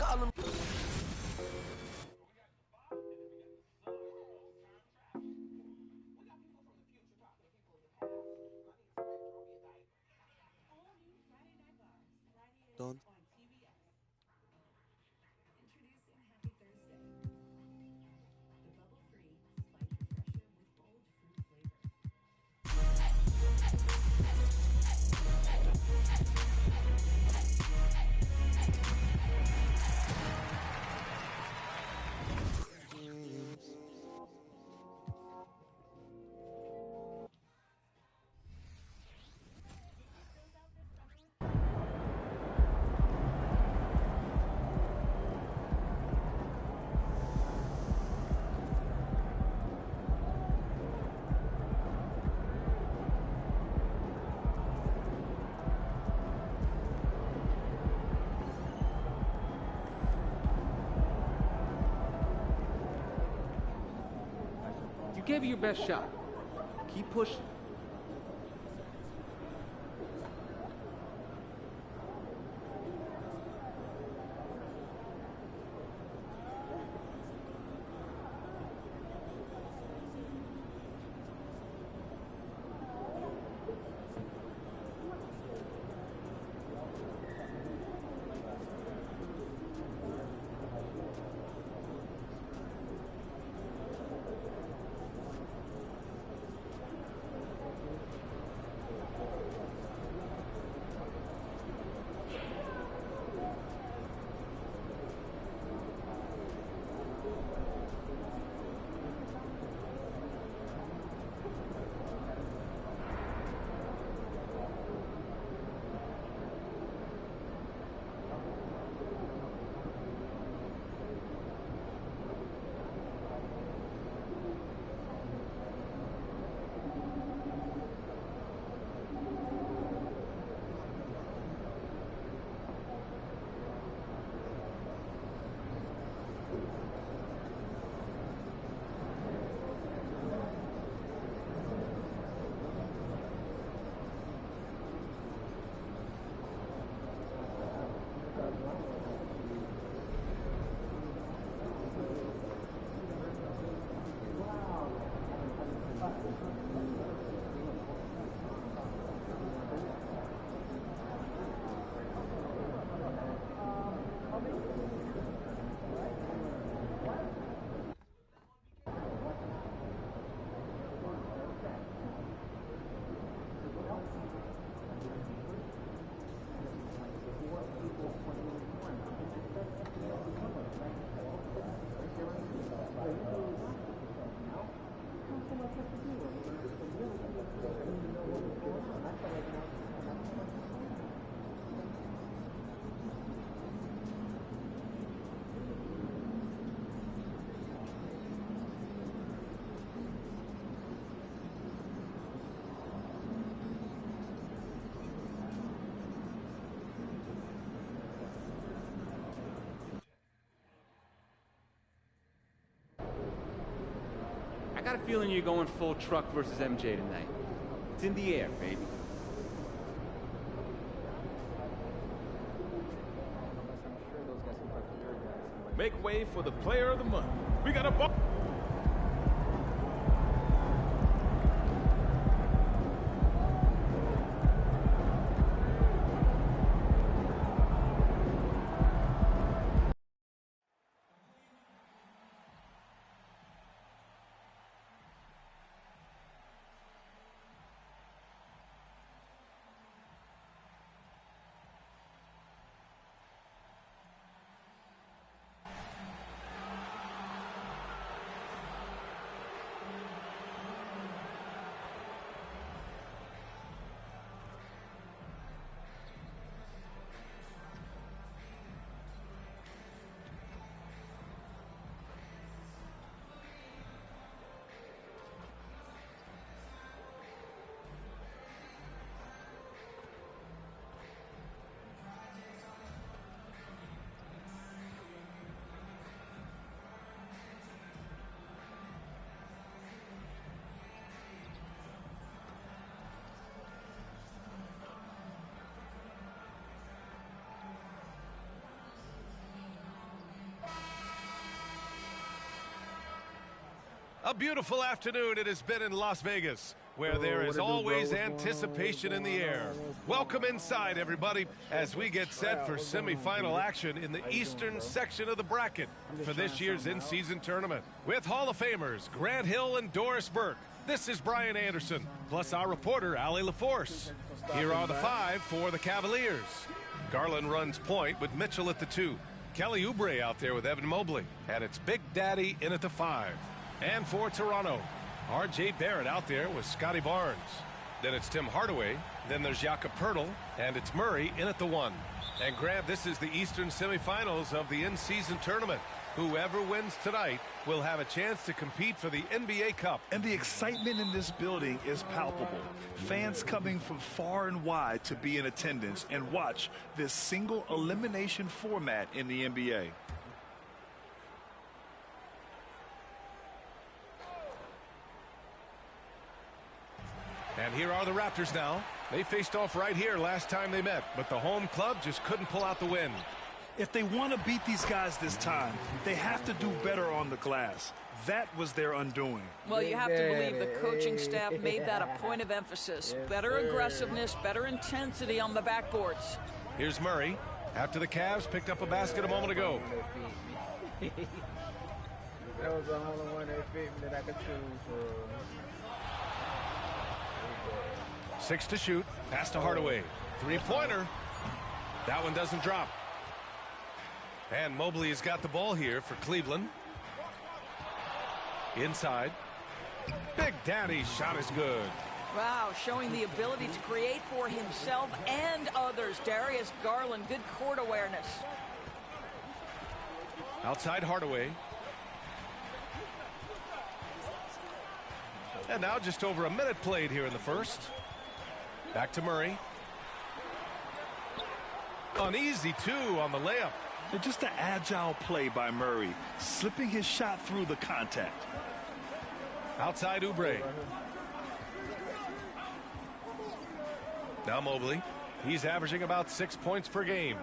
call him. Don't. You gave it your best shot. Keep pushing. I got a feeling you're going full truck versus MJ tonight. It's in the air, baby. Make way for the player of the month. We got a ball. A beautiful afternoon it has been in Las Vegas, where there is always anticipation in the air. Welcome inside, everybody, as we get set for semifinal action in the eastern section of the bracket for this year's in-season tournament. With Hall of Famers Grant Hill and Doris Burke, this is Brian Anderson, plus our reporter, Allie LaForce. Here are the five for the Cavaliers. Garland runs point with Mitchell at the 2. Kelly Oubre out there with Evan Mobley. And it's Big Daddy in at the 5. And for Toronto, R.J. Barrett out there with Scotty Barnes. Then it's Tim Hardaway. Then there's Jakob Poeltl. And it's Murray in at the 1. And Grant, this is the Eastern semifinals of the in-season tournament. Whoever wins tonight will have a chance to compete for the NBA Cup. And the excitement in this building is palpable. Fans coming from far and wide to be in attendance and watch this single elimination format in the NBA. And here are the Raptors now. They faced off right here last time they met, but the home club just couldn't pull out the win. If they want to beat these guys this time, they have to do better on the glass. That was their undoing. Well, you have to believe the coaching staff made that a point of emphasis. Better aggressiveness, better intensity on the backboards. Here's Murray after the Cavs picked up a basket a moment ago. That was the only one that fit me that I could choose for. 6 to shoot. Pass to Hardaway. Three-pointer. That one doesn't drop. And Mobley has got the ball here for Cleveland. Inside. Big Daddy's shot is good. Wow, showing the ability to create for himself and others. Darius Garland, good court awareness. Outside Hardaway. And now just over a minute played here in the first. Back to Murray. An easy 2 on the layup. Just an agile play by Murray, slipping his shot through the contact. Outside Oubre. Now Mobley. He's averaging about 6 points per game.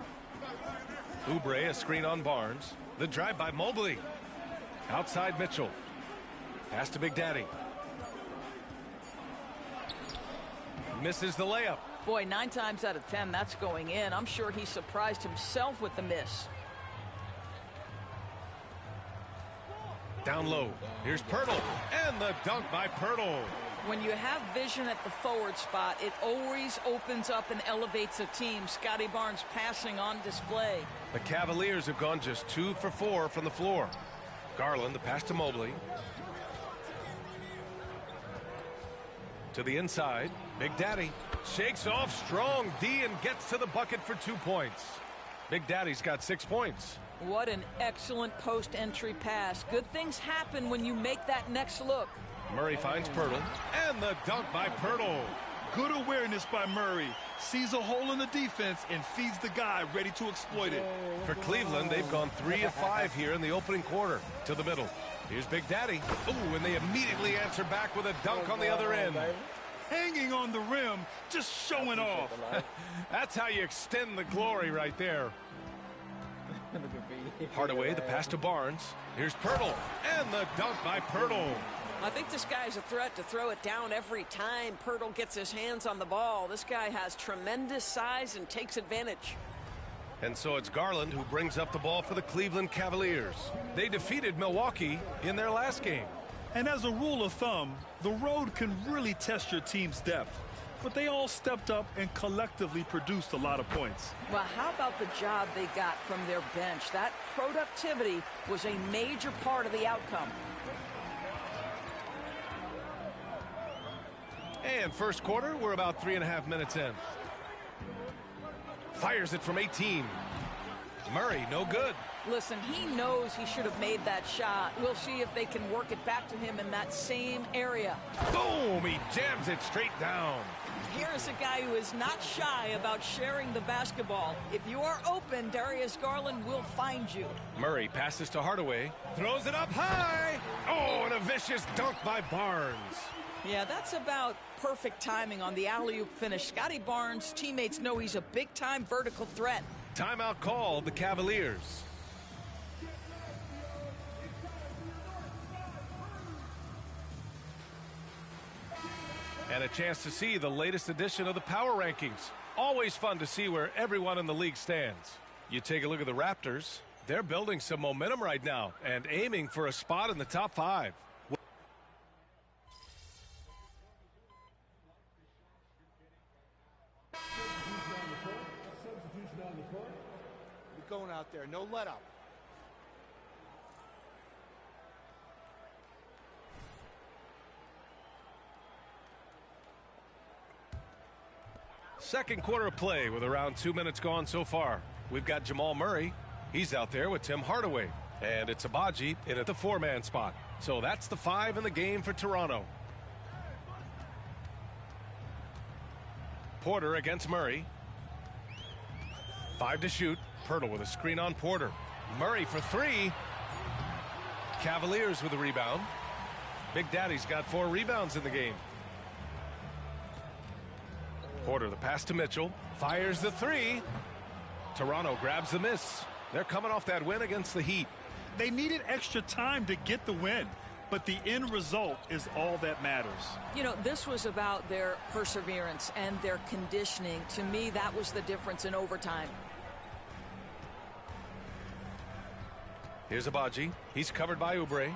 Oubre, a screen on Barnes. The drive by Mobley. Outside Mitchell. Pass to Big Daddy. Misses the layup. Boy, 9 times out of 10, that's going in. I'm sure he surprised himself with the miss. Down low. Here's Poeltl. And the dunk by Poeltl. When you have vision at the forward spot, it always opens up and elevates a team. Scotty Barnes passing on display. The Cavaliers have gone just 2 for 4 from the floor. Garland, the pass to Mobley. To the inside. Big Daddy shakes off strong D and gets to the bucket for 2 points. Big Daddy's got 6 points. What an excellent post-entry pass. Good things happen when you make that next look. Murray finds Poeltl. And the dunk by Poeltl. Good awareness by Murray. Sees a hole in the defense and feeds the guy ready to exploit it. For Cleveland, they've gone 3 of 5 here in the opening quarter. To the middle. Here's Big Daddy. Ooh, and they immediately answer back with a dunk on the other end. Hanging on the rim, just showing off. That's how you extend the glory right there. Hardaway, the pass to Barnes. Here's Poeltl. And the dunk by Poeltl. I think this guy's a threat to throw it down every time Poeltl gets his hands on the ball. This guy has tremendous size and takes advantage. And so it's Garland who brings up the ball for the Cleveland Cavaliers. They defeated Milwaukee in their last game. And as a rule of thumb, the road can really test your team's depth. But they all stepped up and collectively produced a lot of points. Well, how about the job they got from their bench? That productivity was a major part of the outcome. And first quarter, we're about 3.5 minutes in. Fires it from 18. Murray, no good. Listen, he knows he should have made that shot. We'll see if they can work it back to him in that same area. Boom! He jams it straight down. Here's a guy who is not shy about sharing the basketball. If you are open, Darius Garland will find you. Murray passes to Hardaway. Throws it up high. Oh, and a vicious dunk by Barnes. Yeah, that's about perfect timing on the alley-oop finish. Scotty Barnes' teammates know he's a big-time vertical threat. Timeout called the Cavaliers. And a chance to see the latest edition of the Power Rankings. Always fun to see where everyone in the league stands. You take a look at the Raptors. They're building some momentum right now and aiming for a spot in the top 5. We're going out there. No let up. Second quarter of play with around 2 minutes gone so far. We've got Jamal Murray. He's out there with Tim Hardaway. And it's Agbaji in at the 4-man spot. So that's the 5 in the game for Toronto. Porter against Murray. 5 to shoot. Pirtle with a screen on Porter. Murray for 3. Cavaliers with a rebound. Big Daddy's got 4 rebounds in the game. Porter the pass to Mitchell. Fires the 3. Toronto grabs the miss. They're coming off that win against the Heat. They needed extra time to get the win, but the end result is all that matters. You know, this was about their perseverance and their conditioning. To me, that was the difference in overtime. Here's Agbaji. He's covered by Oubre.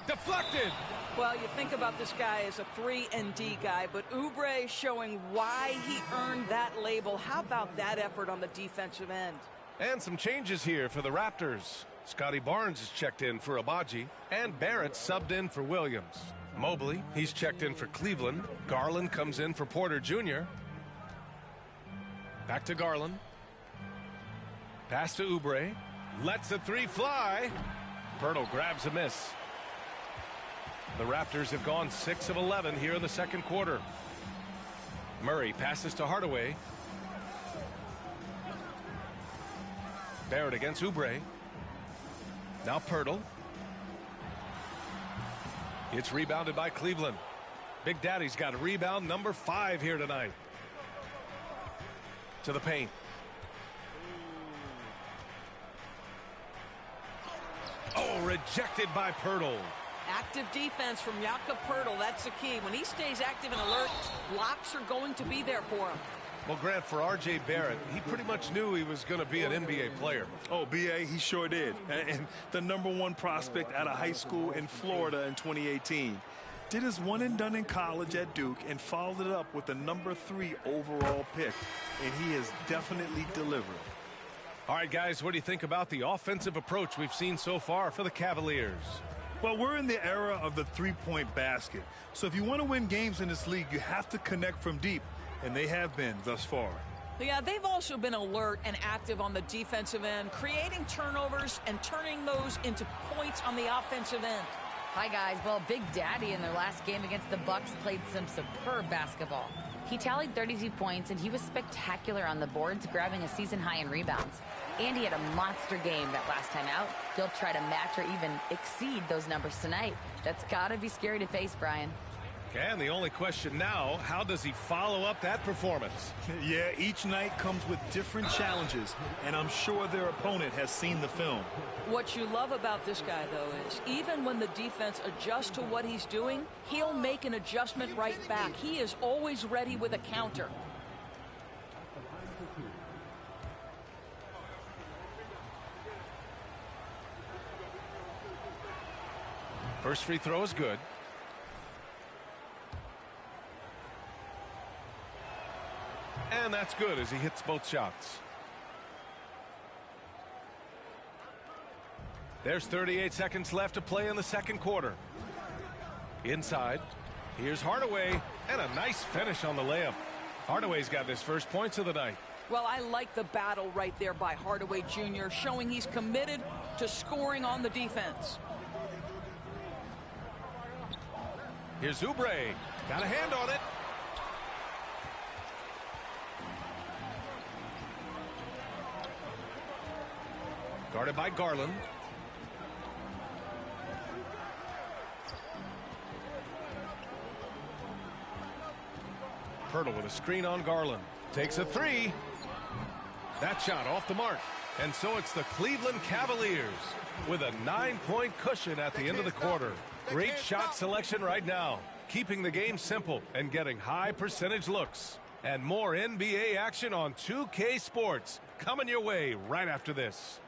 Deflected. Well, you think about this guy as a 3-and-D guy, but Oubre showing why he earned that label. How about that effort on the defensive end? And some changes here for the Raptors. Scotty Barnes is checked in for Agbaji, and Barrett subbed in for Williams. Mobley, he's checked in for Cleveland. Garland comes in for Porter Jr. Back to Garland. Pass to Oubre. Lets the 3 fly. Pirtle grabs a miss. The Raptors have gone 6 of 11 here in the second quarter. Murray passes to Hardaway. Barrett against Oubre. Now Pirtle. It's rebounded by Cleveland. Big Daddy's got rebound number 5 here tonight. To the paint. Oh, rejected by Pirtle. Active defense from Jakob Pirtle. That's the key. When he stays active and alert, blocks are going to be there for him. Well, Grant, for R.J. Barrett, he pretty much knew he was going to be an NBA player. Oh, B.A., he sure did. And the #1 prospect out of high school in Florida in 2018. Did his one and done in college at Duke and followed it up with the #3 overall pick. And he has definitely delivered. All right, guys, what do you think about the offensive approach we've seen so far for the Cavaliers? Well, we're in the era of the three-point basket. So if you want to win games in this league, you have to connect from deep. And they have been thus far. Yeah, they've also been alert and active on the defensive end, creating turnovers and turning those into points on the offensive end. Hi, guys. Well, Big Daddy in their last game against the Bucks played some superb basketball. He tallied 32 points, and he was spectacular on the boards, grabbing a season high in rebounds. And he had a monster game that last time out. He'll try to match or even exceed those numbers tonight. That's got to be scary to face, Brian. And the only question now, how does he follow up that performance? Yeah, each night comes with different challenges, and I'm sure their opponent has seen the film. What you love about this guy, though, is even when the defense adjusts to what he's doing, he'll make an adjustment right back. He is always ready with a counter. First free throw is good. And that's good as he hits both shots. There's 38 seconds left to play in the second quarter. Inside. Here's Hardaway. And a nice finish on the layup. Hardaway's got his first points of the night. Well, I like the battle right there by Hardaway Jr., showing he's committed to scoring on the defense. Here's Oubre. Got a hand on it. Guarded by Garland. Pirtle with a screen on Garland. Takes a 3. That shot off the mark. And so it's the Cleveland Cavaliers with a 9-point cushion at the end of the quarter. Great shot selection right now, keeping the game simple and getting high percentage looks. And more NBA action on 2K Sports coming your way right after this.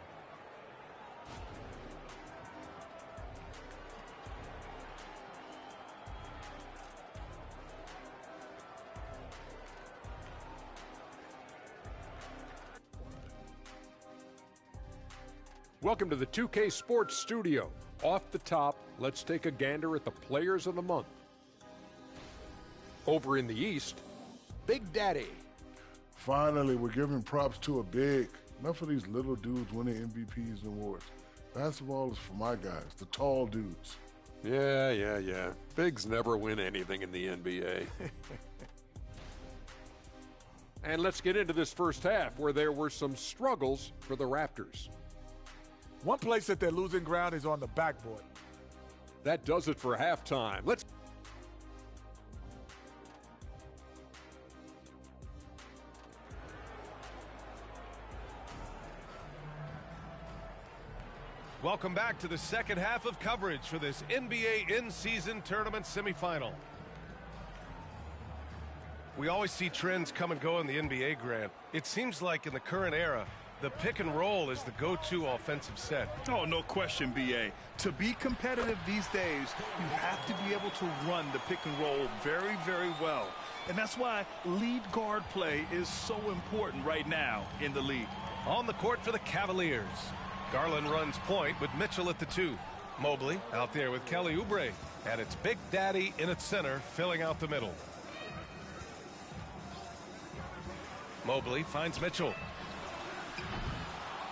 Welcome to the 2K Sports Studio. Off the top, let's take a gander at the Players of the Month. Over in the East, Big Daddy. Finally, we're giving props to a big. Enough of these little dudes winning MVPs and awards. Basketball is for my guys, the tall dudes. Yeah. Bigs never win anything in the NBA. And let's get into this first half where there were some struggles for the Raptors. One place that they're losing ground is on the backboard. That does it for halftime. Welcome back to the second half of coverage for this NBA in-season tournament semifinal. We always see trends come and go in the NBA, Grant. It seems like in the current era, the pick and roll is the go-to offensive set. Oh, no question, B.A. To be competitive these days, you have to be able to run the pick and roll very, very well. And that's why lead guard play is so important right now in the league. On the court for the Cavaliers. Garland runs point with Mitchell at the 2. Mobley out there with Kelly Oubre. And it's Big Daddy in its center, filling out the middle. Mobley finds Mitchell.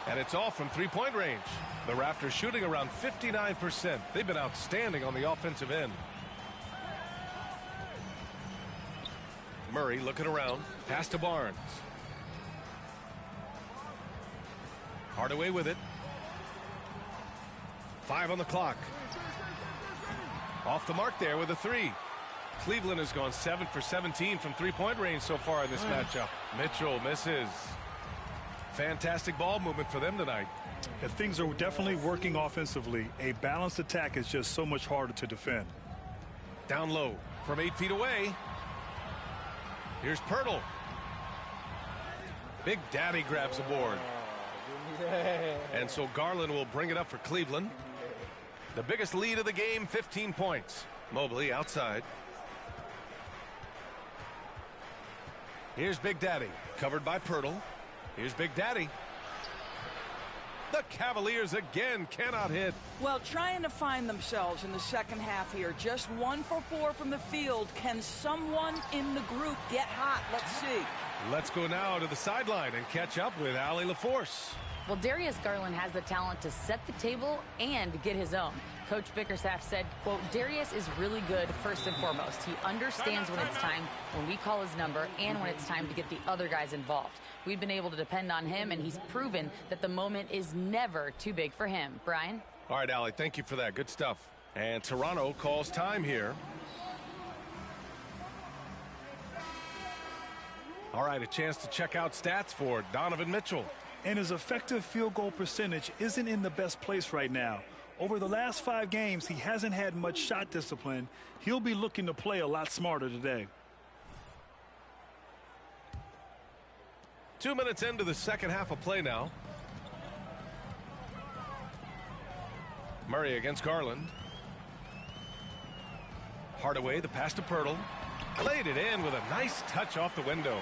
And it's off from three-point range. The Raptors shooting around 59%. They've been outstanding on the offensive end. Murray looking around. Pass to Barnes. Hardaway with it. 5 on the clock. Off the mark there with a 3. Cleveland has gone 7 for 17 from three-point range so far in this matchup. Mitchell misses. Fantastic ball movement for them tonight. Yeah, things are definitely working offensively. A balanced attack is just so much harder to defend. Down low from 8 feet away. Here's Pirtle. Big Daddy grabs the board. And so Garland will bring it up for Cleveland. The biggest lead of the game, 15 points. Mobley outside. Here's Big Daddy, covered by Pirtle. Here's Big Daddy. The Cavaliers again cannot hit. Well, trying to find themselves in the second half here. Just 1 for 4 from the field. Can someone in the group get hot? Let's see. Let's go now to the sideline and catch up with Allie LaForce. Well, Darius Garland has the talent to set the table and get his own. Coach Bickerstaff said, quote, Darius is really good first and foremost. He understands when it's time, when we call his number, and when it's time to get the other guys involved. We've been able to depend on him, and he's proven that the moment is never too big for him. Brian? All right, Allie, thank you for that. Good stuff. And Toronto calls time here. All right, a chance to check out stats for Donovan Mitchell. And his effective field goal percentage isn't in the best place right now. Over the last 5 games, he hasn't had much shot discipline. He'll be looking to play a lot smarter today. 2 minutes into the second half of play now. Murray against Garland. Hardaway, the pass to Pirtle. Played it in with a nice touch off the window.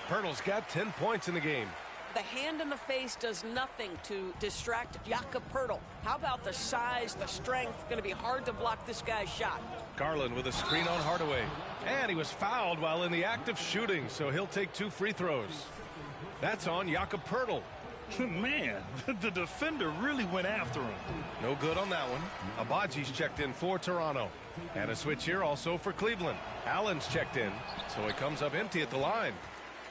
Pirtle's got 10 points in the game. The hand in the face does nothing to distract Jakob Pirtle. How about the size, the strength? Going to be hard to block this guy's shot. Garland with a screen on Hardaway. And he was fouled while in the act of shooting, so he'll take 2 free throws. That's on Jakob Pirtle. Man, the defender really went after him. No good on that one. Abaji's checked in for Toronto. And a switch here also for Cleveland. Allen's checked in, so he comes up empty at the line.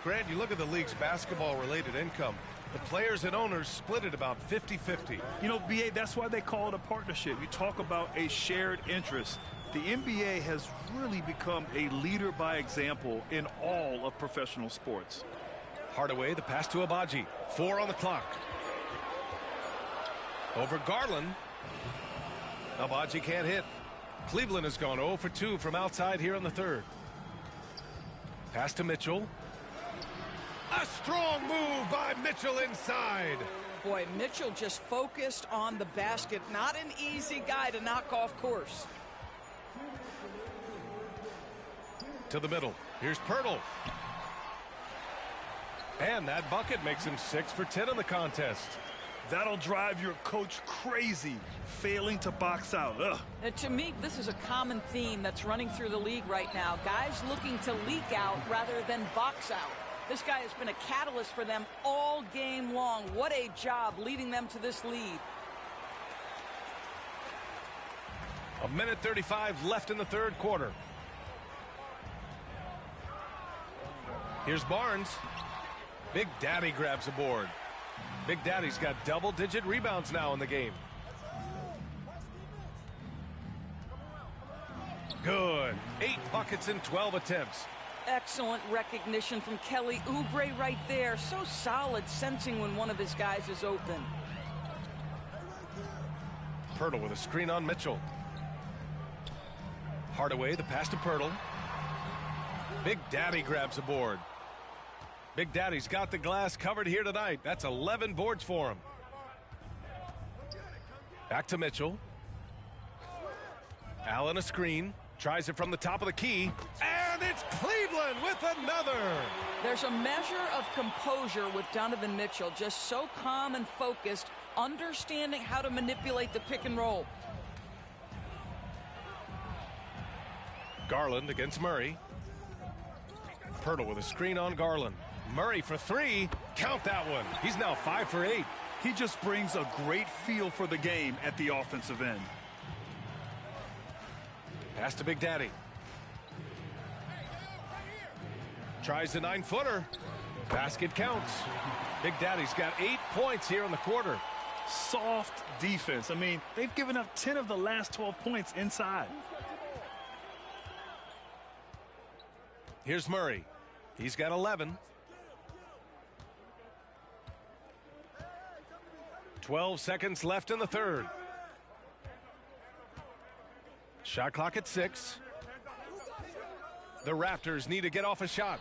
Grant, you look at the league's basketball-related income. The players and owners split it about 50-50. You know, B.A., that's why they call it a partnership. You talk about a shared interest. The NBA has really become a leader by example in all of professional sports. Hardaway, the pass to Agbaji. 4 on the clock. Over Garland. Agbaji can't hit. Cleveland has gone 0 for 2 from outside here in the third. Pass to Mitchell. A strong move by Mitchell inside. Boy, Mitchell just focused on the basket. Not an easy guy to knock off course. To the middle. Here's Poeltl. And that bucket makes him 6 for 10 in the contest. That'll drive your coach crazy, failing to box out. Ugh. To me, this is a common theme that's running through the league right now. Guys looking to leak out rather than box out. This guy has been a catalyst for them all game long. What a job leading them to this lead. 1:35 left in the third quarter. Here's Barnes. Big Daddy grabs a board. Big Daddy's got double-digit rebounds now in the game. Good. 8 buckets in 12 attempts. Excellent recognition from Kelly Oubre right there. So solid, sensing when one of his guys is open. Poeltl with a screen on Mitchell. Hardaway, the pass to Poeltl. Big Daddy grabs a board. Big Daddy's got the glass covered here tonight. That's 11 boards for him. Back to Mitchell. Allen a screen. Tries it from the top of the key. And it's Cleveland with another. There's a measure of composure with Donovan Mitchell. Just so calm and focused, understanding how to manipulate the pick and roll. Garland against Murray. Poeltl with a screen on Garland. Murray for 3. Count that one. He's now 5 for 8. He just brings a great feel for the game at the offensive end. Pass to Big Daddy. Tries the 9-footer. Basket counts. Big Daddy's got 8 points here in the quarter. Soft defense. I mean, they've given up 10 of the last 12 points inside. Here's Murray. He's got 11. 12 seconds left in the third. Shot clock at 6. The Raptors need to get off a shot.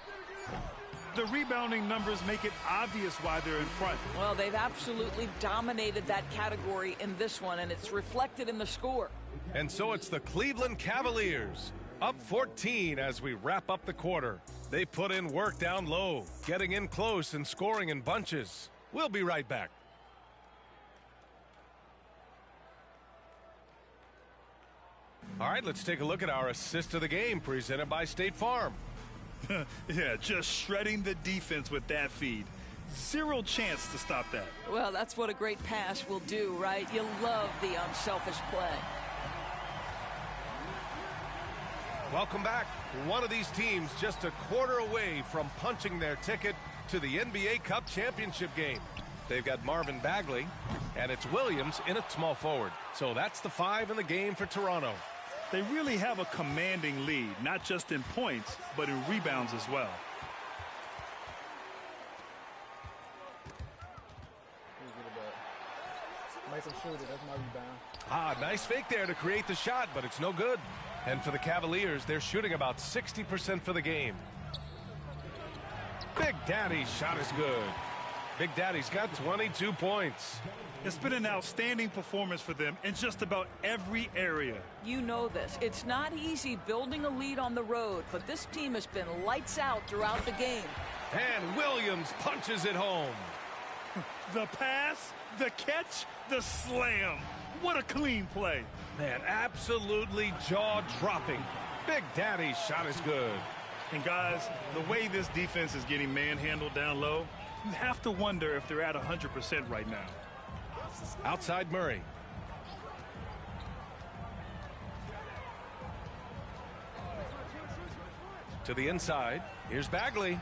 The rebounding numbers make it obvious why they're in front. Well, they've absolutely dominated that category in this one, and it's reflected in the score. And so it's the Cleveland Cavaliers, up 14 as we wrap up the quarter. They put in work down low, getting in close and scoring in bunches. We'll be right back. All right, let's take a look at our assist of the game presented by State Farm. Yeah, just shredding the defense with that feed. Zero chance to stop that. Well, that's what a great pass will do, right? You love the unselfish play. Welcome back. One of these teams just a quarter away from punching their ticket to the NBA Cup championship game. They've got Marvin Bagley, and it's Williams in at small forward. So that's the 5 in the game for Toronto. They really have a commanding lead, not just in points, but in rebounds as well. Make him shoot it. That's my rebound. Nice fake there to create the shot, but it's no good. And for the Cavaliers, they're shooting about 60% for the game. Big Daddy's shot is good. Big Daddy's got 22 points. It's been an outstanding performance for them in just about every area. You know this. It's not easy building a lead on the road, but this team has been lights out throughout the game. And Williams punches it home. The pass, the catch, the slam. What a clean play. Man, absolutely jaw-dropping. Big Daddy's shot is good. And guys, the way this defense is getting manhandled down low, you have to wonder if they're at 100% right now. Outside Murray. To the inside. Here's Bagley.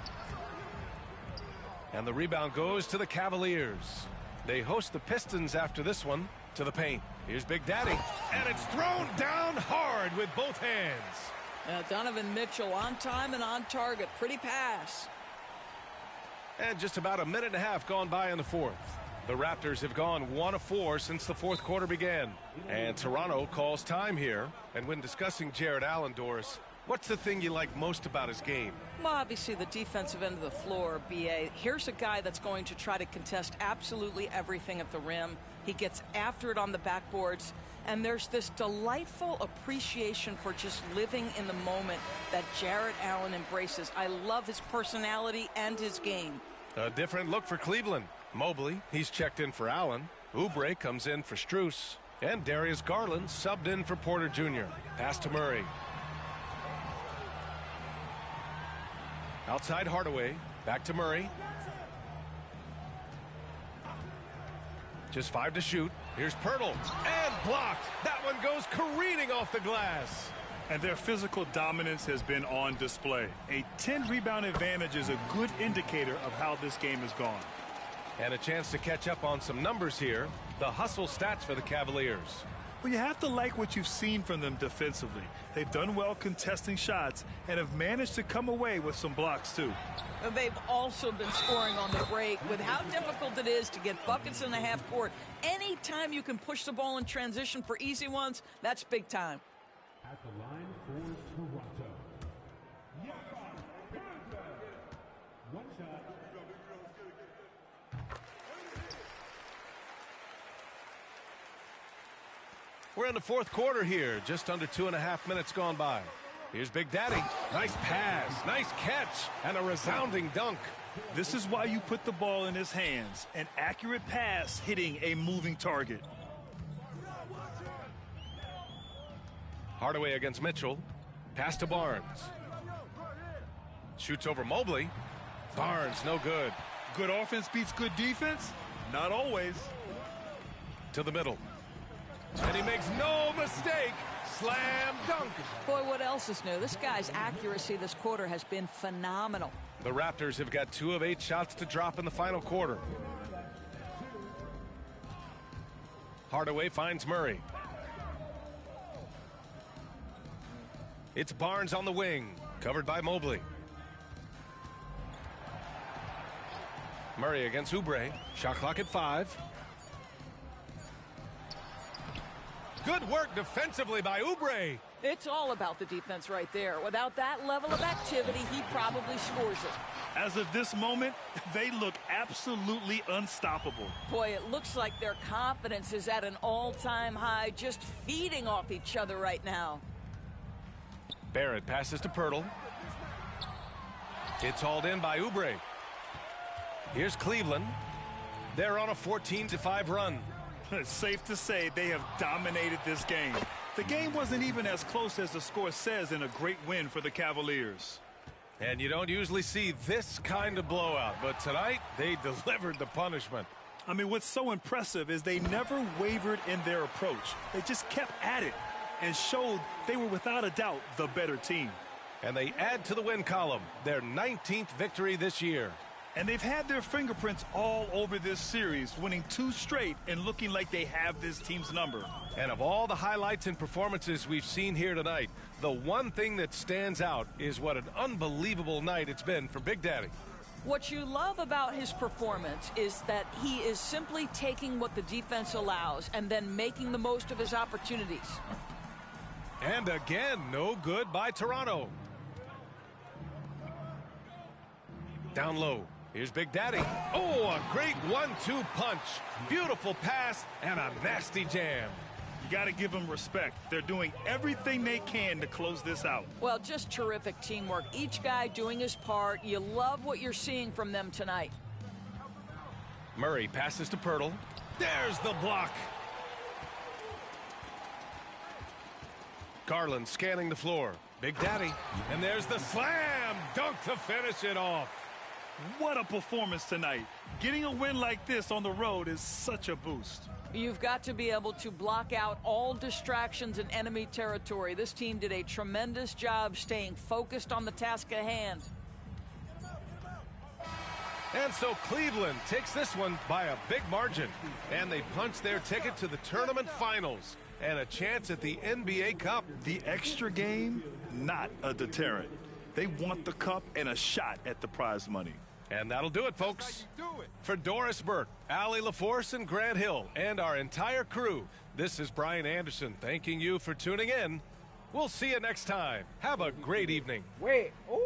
And the rebound goes to the Cavaliers. They host the Pistons after this one. To the paint. Here's Big Daddy. And it's thrown down hard with both hands. Donovan Mitchell on time and on target. Pretty pass. And just about a minute and a half gone by in the fourth. The Raptors have gone 1 of 4 since the fourth quarter began. And Toronto calls time here. And when discussing Jarrett Allen, Doris, what's the thing you like most about his game? Well, obviously the defensive end of the floor, B.A. Here's a guy that's going to try to contest absolutely everything at the rim. He gets after it on the backboards. And there's this delightful appreciation for just living in the moment that Jarrett Allen embraces. I love his personality and his game. A different look for Cleveland. Mobley, he's checked in for Allen. Oubre comes in for Strus. And Darius Garland subbed in for Porter Jr. Pass to Murray. Outside Hardaway. Back to Murray. Just 5 to shoot. Here's Pirtle. And blocked. That one goes careening off the glass. And their physical dominance has been on display. A 10-rebound advantage is a good indicator of how this game has gone. And a chance to catch up on some numbers here. The hustle stats for the Cavaliers. Well, you have to like what you've seen from them defensively. They've done well contesting shots and have managed to come away with some blocks, too. They've also been scoring on the break. With how difficult it is to get buckets in the half court, anytime you can push the ball in transition for easy ones, that's big time. At the line for Toronto, one shot. We're in the fourth quarter here. Just under 2.5 minutes gone by. Here's Big Daddy. Nice pass, nice catch, and a resounding dunk. This is why you put the ball in his hands. An accurate pass hitting a moving target. Hardaway against Mitchell. Pass to Barnes. Shoots over Mobley. Barnes, no good. Good offense beats good defense? Not always. To the middle. And he makes no mistake. Slam dunk. Boy, what else is new? This guy's accuracy this quarter has been phenomenal. The Raptors have got 2 of 8 shots to drop in the final quarter. Hardaway finds Murray. It's Barnes on the wing, covered by Mobley. Murray against Oubre. Shot clock at 5. Good work defensively by Oubre. It's all about the defense right there. Without that level of activity, he probably scores it. As of this moment, they look absolutely unstoppable. Boy, it looks like their confidence is at an all-time high, just feeding off each other right now. Barrett passes to Pirtle. It's hauled in by Oubre. Here's Cleveland. They're on a 14-5 run. It's safe to say they have dominated this game. The game wasn't even as close as the score says in a great win for the Cavaliers. And you don't usually see this kind of blowout, but tonight they delivered the punishment. I mean, what's so impressive is they never wavered in their approach. They just kept at it and showed they were without a doubt the better team. And they add to the win column, their 19th victory this year. And they've had their fingerprints all over this series, winning 2 straight and looking like they have this team's number. And of all the highlights and performances we've seen here tonight, the one thing that stands out is what an unbelievable night it's been for Big Daddy. What you love about his performance is that he is simply taking what the defense allows and then making the most of his opportunities. And again, no good by Toronto. Down low. Here's Big Daddy. Oh, a great 1-2 punch. Beautiful pass and a nasty jam. You got to give them respect. They're doing everything they can to close this out. Well, just terrific teamwork. Each guy doing his part. You love what you're seeing from them tonight. Murray passes to Pirtle. There's the block. Garland scanning the floor. Big Daddy. And there's the slam dunk to finish it off. What a performance tonight. Getting a win like this on the road is such a boost. You've got to be able to block out all distractions in enemy territory. This team did a tremendous job staying focused on the task at hand. And so Cleveland takes this one by a big margin. And they punch their ticket to the tournament finals and a chance at the NBA Cup. The extra game, not a deterrent. They want the cup and a shot at the prize money. And that'll do it, folks. For Doris Burke, Allie LaForce, and Grant Hill, and our entire crew, this is Brian Anderson thanking you for tuning in. We'll see you next time. Have a great evening. Wait. Ooh.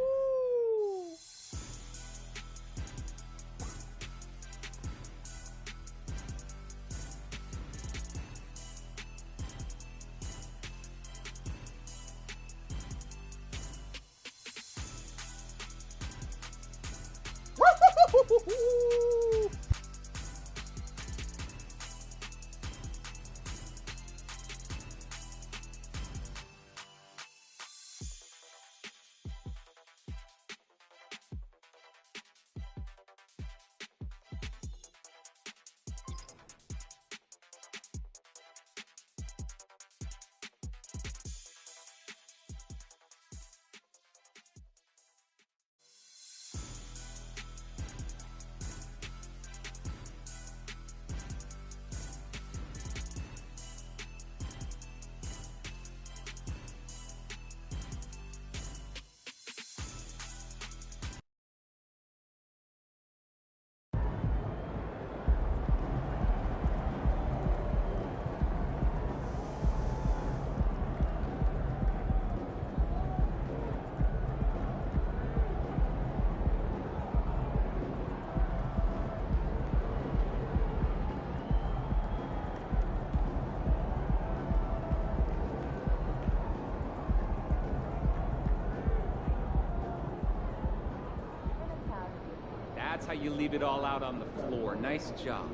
That's how you leave it all out on the floor. Nice job.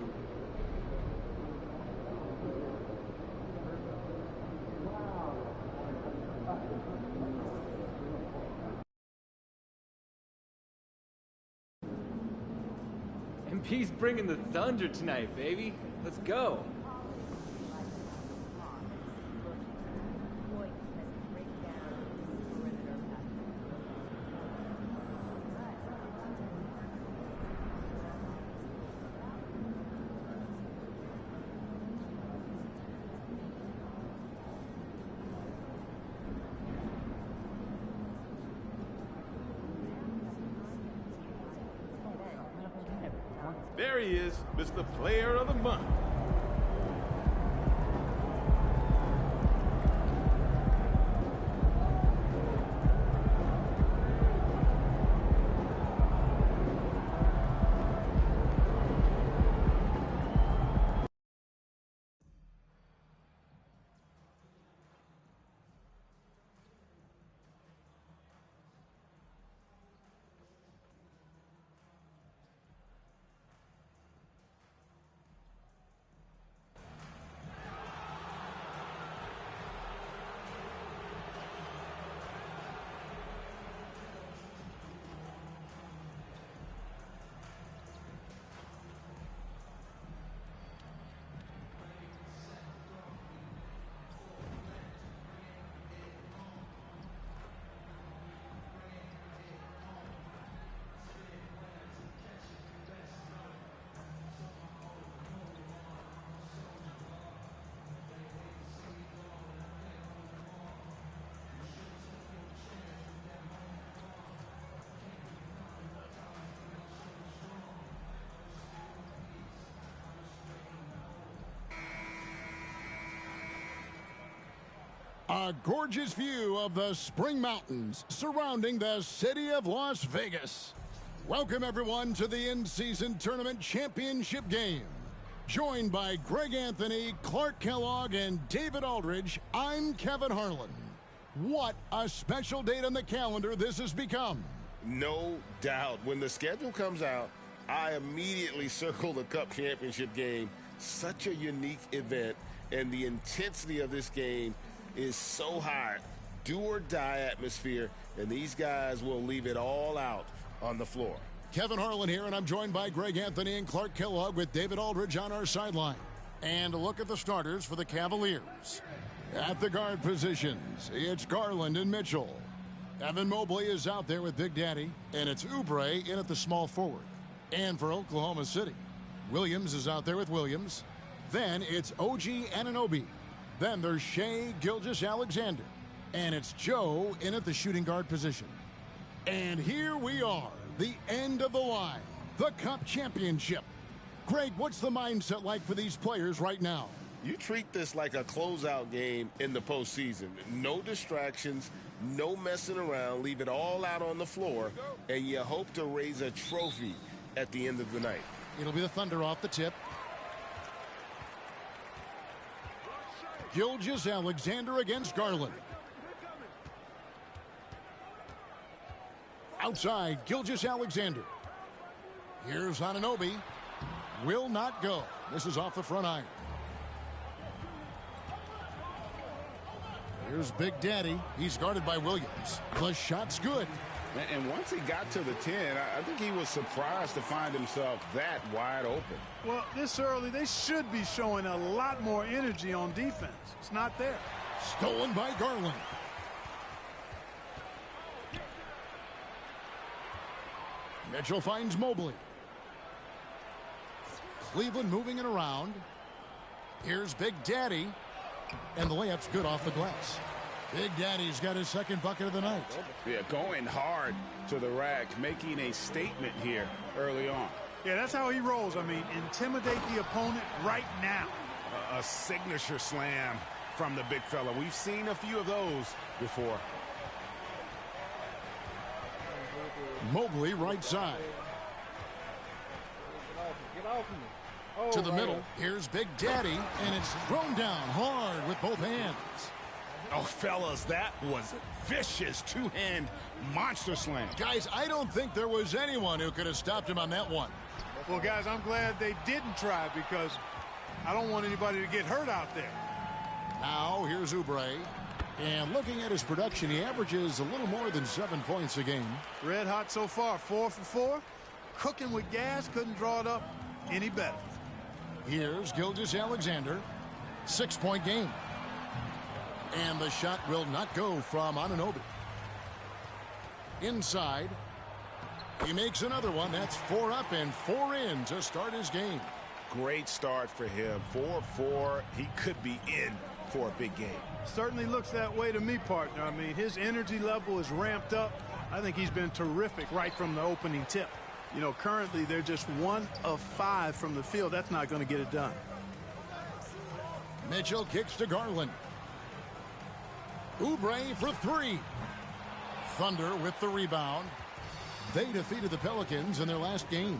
MP's bringing the thunder tonight, baby. Let's go. There he is, Mr. Player of the Month. A gorgeous view of the Spring Mountains surrounding the city of Las Vegas. Welcome, everyone, to the in-season tournament championship game. Joined by Greg Anthony, Clark Kellogg, and David Aldridge, I'm Kevin Harlan. What a special date on the calendar this has become. No doubt. When the schedule comes out, I immediately circle the Cup Championship game. Such a unique event, and the intensity of this game is so high. Do or die atmosphere, and these guys will leave it all out on the floor. Kevin Harlan here, and I'm joined by Greg Anthony and Clark Kellogg with David Aldridge on our sideline. And a look at the starters for the Cavaliers. At the guard positions, it's Garland and Mitchell. Evan Mobley is out there with Big Daddy, and it's Oubre in at the small forward. And for Oklahoma City, Williams is out there with Williams. Then it's OG Anunoby. Then there's Shai Gilgeous-Alexander. And it's Joe in at the shooting guard position. And here we are, the end of the line, the Cup Championship. Greg, what's the mindset like for these players right now? You treat this like a closeout game in the postseason. No distractions, no messing around. Leave it all out on the floor, and you hope to raise a trophy at the end of the night. It'll be the Thunder off the tip. Gilgeous-Alexander against Garland. Outside, Gilgeous-Alexander. Here's Anunoby. Will not go. This is off the front iron. Here's Big Daddy. He's guarded by Williams. The shot's good. And once he got to the 10, I think he was surprised to find himself that wide open. Well, this early, they should be showing a lot more energy on defense. It's not there. Stolen by Garland. Mitchell finds Mobley. Cleveland moving it around. Here's Big Daddy. And the layup's good off the glass. Big Daddy's got his second bucket of the night. Yeah, going hard to the rack, making a statement here early on. Yeah, that's how he rolls. I mean, intimidate the opponent right now. A signature slam from the big fella. We've seen a few of those before. Mobley right side. Get off me. Oh, to the middle. Here's Big Daddy, and it's thrown down hard with both hands. Oh, fellas, that was a vicious two-hand monster slam. Guys, I don't think there was anyone who could have stopped him on that one. Well, guys, I'm glad they didn't try because I don't want anybody to get hurt out there. Now, here's Oubre. And looking at his production, he averages a little more than 7 points a game. Red hot so far, 4 for 4. Cooking with gas, couldn't draw it up any better. Here's Gilgeous-Alexander. 6-point game. And the shot will not go from Anunoby. Inside. He makes another one. That's 4 up and 4 in to start his game. Great start for him. 4-4. He could be in for a big game. Certainly looks that way to me, partner. I mean, his energy level is ramped up. I think he's been terrific right from the opening tip. You know, currently they're just 1 of 5 from the field. That's not going to get it done. Mitchell kicks to Garland. Oubre for 3. Thunder with the rebound. They defeated the Pelicans in their last game.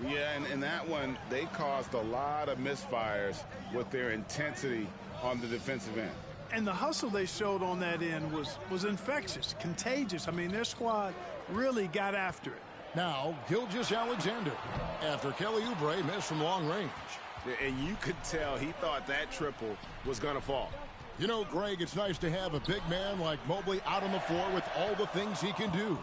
Yeah, and in that one, they caused a lot of misfires with their intensity on the defensive end. And the hustle they showed on that end was infectious, contagious. I mean, their squad really got after it. Now, Gilgeous-Alexander after Kelly Oubre missed from long range. And you could tell he thought that triple was going to fall. You know, Greg, it's nice to have a big man like Mobley out on the floor with all the things he can do.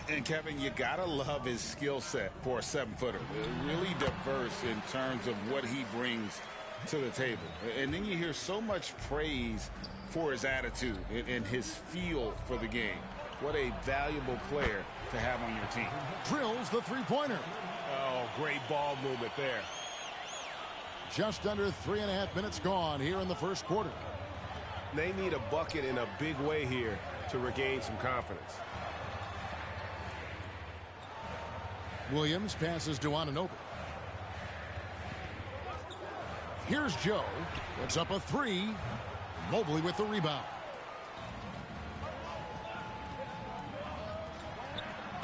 And Kevin, you got to love his skill set for a 7-footer. Really diverse in terms of what he brings to the table. And then you hear so much praise for his attitude and his feel for the game. What a valuable player to have on your team. Drills the three-pointer. Oh, great ball movement there. Just under 3.5 minutes gone here in the first quarter. They need a bucket in a big way here to regain some confidence. Williams passes to Anunoby. Here's Joe. Puts up a 3. Mobley with the rebound.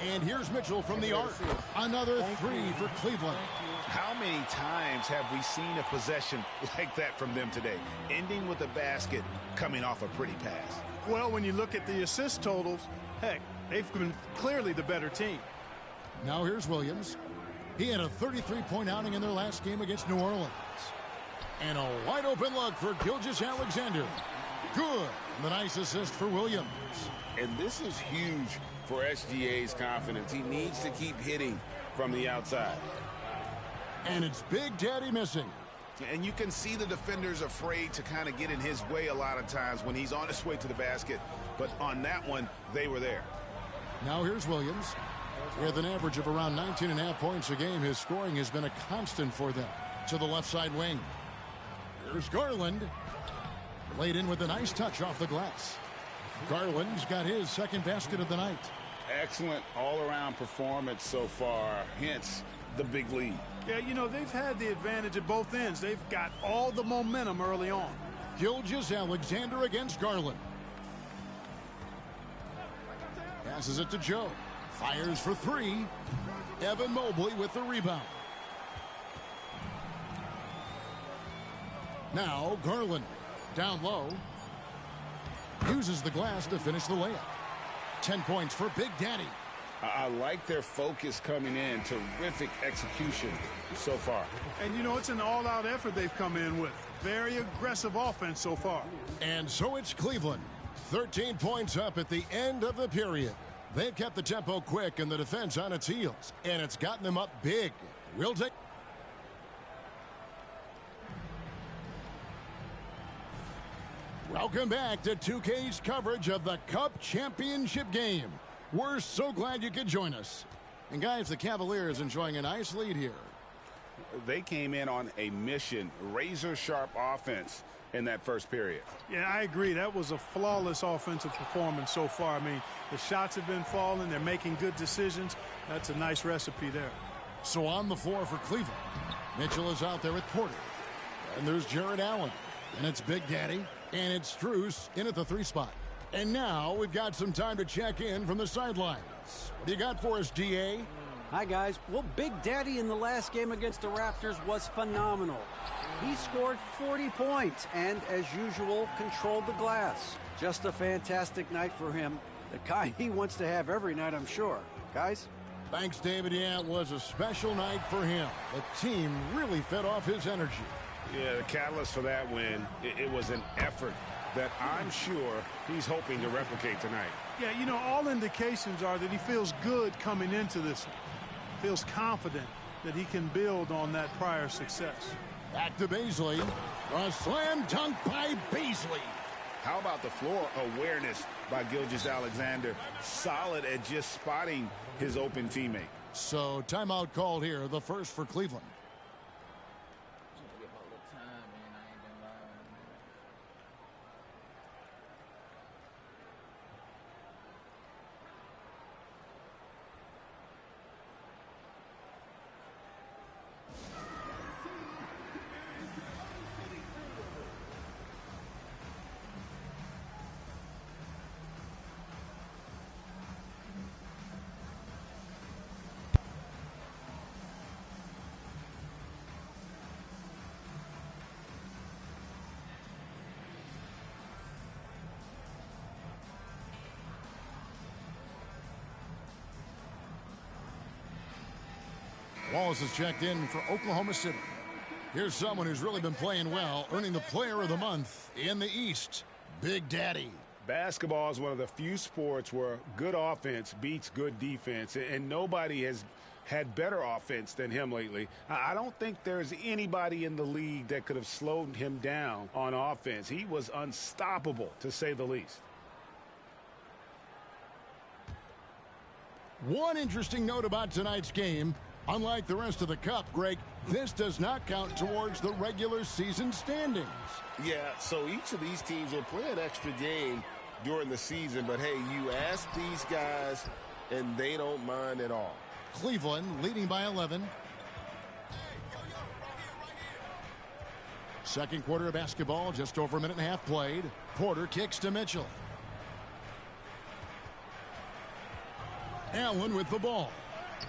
And here's Mitchell from the arc. Another 3 for Cleveland. How many times have we seen a possession like that from them today? Ending with a basket, coming off a pretty pass. Well, when you look at the assist totals, heck, they've been clearly the better team. Now here's Williams. He had a 33-point outing in their last game against New Orleans. And a wide open look for Gilgeous-Alexander. Good. The nice assist for Williams. And this is huge for SGA's confidence. He needs to keep hitting from the outside. And it's Big Daddy missing. And you can see the defenders afraid to kind of get in his way a lot of times when he's on his way to the basket. But on that one, they were there. Now here's Williams. With an average of around 19.5 points a game, his scoring has been a constant for them. To the left side wing. Here's Garland. Laid in with a nice touch off the glass. Garland's got his second basket of the night. Excellent all-around performance so far, hence the big lead. Yeah, you know, they've had the advantage at both ends. They've got all the momentum early on. Gilgeous-Alexander against Garland. Passes it to Joe. Fires for three. Evan Mobley with the rebound. Now Garland down low. Uses the glass to finish the layup. 10 points for Big Daddy. I like their focus coming in. Terrific execution so far. And, you know, it's an all-out effort they've come in with. Very aggressive offense so far. And so it's Cleveland. 13 points up at the end of the period. They've kept the tempo quick and the defense on its heels. And it's gotten them up big. We'll take... Welcome back to 2K's coverage of the Cup Championship game. We're so glad you could join us. And guys, the Cavaliers enjoying a nice lead here. They came in on a mission, razor-sharp offense in that first period. Yeah, I agree. That was a flawless offensive performance so far. I mean, the shots have been falling. They're making good decisions. That's a nice recipe there. So on the floor for Cleveland, Mitchell is out there with Porter. And there's Jared Allen. And it's Big Daddy. And it's Strus in at the 3 spot. And now we've got some time to check in from the sidelines. What do you got for us, DA? Hi, guys. Well, Big Daddy in the last game against the Raptors was phenomenal. He scored 40 points and, as usual, controlled the glass. Just a fantastic night for him. The kind he wants to have every night, I'm sure. Guys? Thanks, David. Yeah, it was a special night for him. The team really fed off his energy. Yeah, the catalyst for that win, it was an effort that I'm sure he's hoping to replicate tonight. Yeah, you know, all indications are that he feels good coming into this one. Feels confident that he can build on that prior success. Back to Beasley. A slam dunk by Beasley. How about the floor awareness by Gilgeous-Alexander? Solid at just spotting his open teammate. So timeout called here, the first for Cleveland. Wallace has checked in for Oklahoma City. Here's someone who's really been playing well, earning the Player of the Month in the East, Big Daddy. Basketball is one of the few sports where good offense beats good defense, and nobody has had better offense than him lately. I don't think there's anybody in the league that could have slowed him down on offense. He was unstoppable, to say the least. One interesting note about tonight's game, unlike the rest of the Cup, Greg, this does not count towards the regular season standings. Yeah, so each of these teams will play an extra game during the season, but hey, you ask these guys, and they don't mind at all. Cleveland leading by 11. Second quarter of basketball, just over a minute and a half played. Porter kicks to Mitchell. Allen with the ball.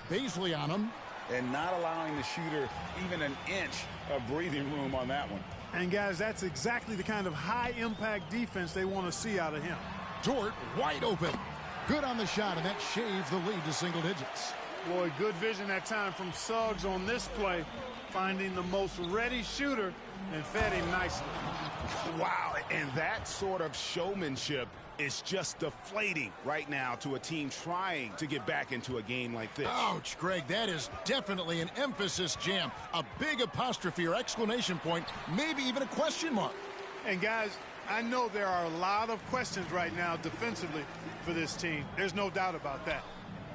Beasley on him. And not allowing the shooter even an inch of breathing room on that one. And, guys, that's exactly the kind of high-impact defense they want to see out of him. Dort wide open. Good on the shot, and that shaves the lead to single digits. Boy, good vision that time from Suggs on this play, finding the most ready shooter and fed him nicely. Wow, and that sort of showmanship is just deflating right now to a team trying to get back into a game like this. Ouch, Greg, that is definitely an emphasis jam. A big apostrophe or exclamation point, maybe even a question mark. And, guys, I know there are a lot of questions right now defensively for this team. There's no doubt about that.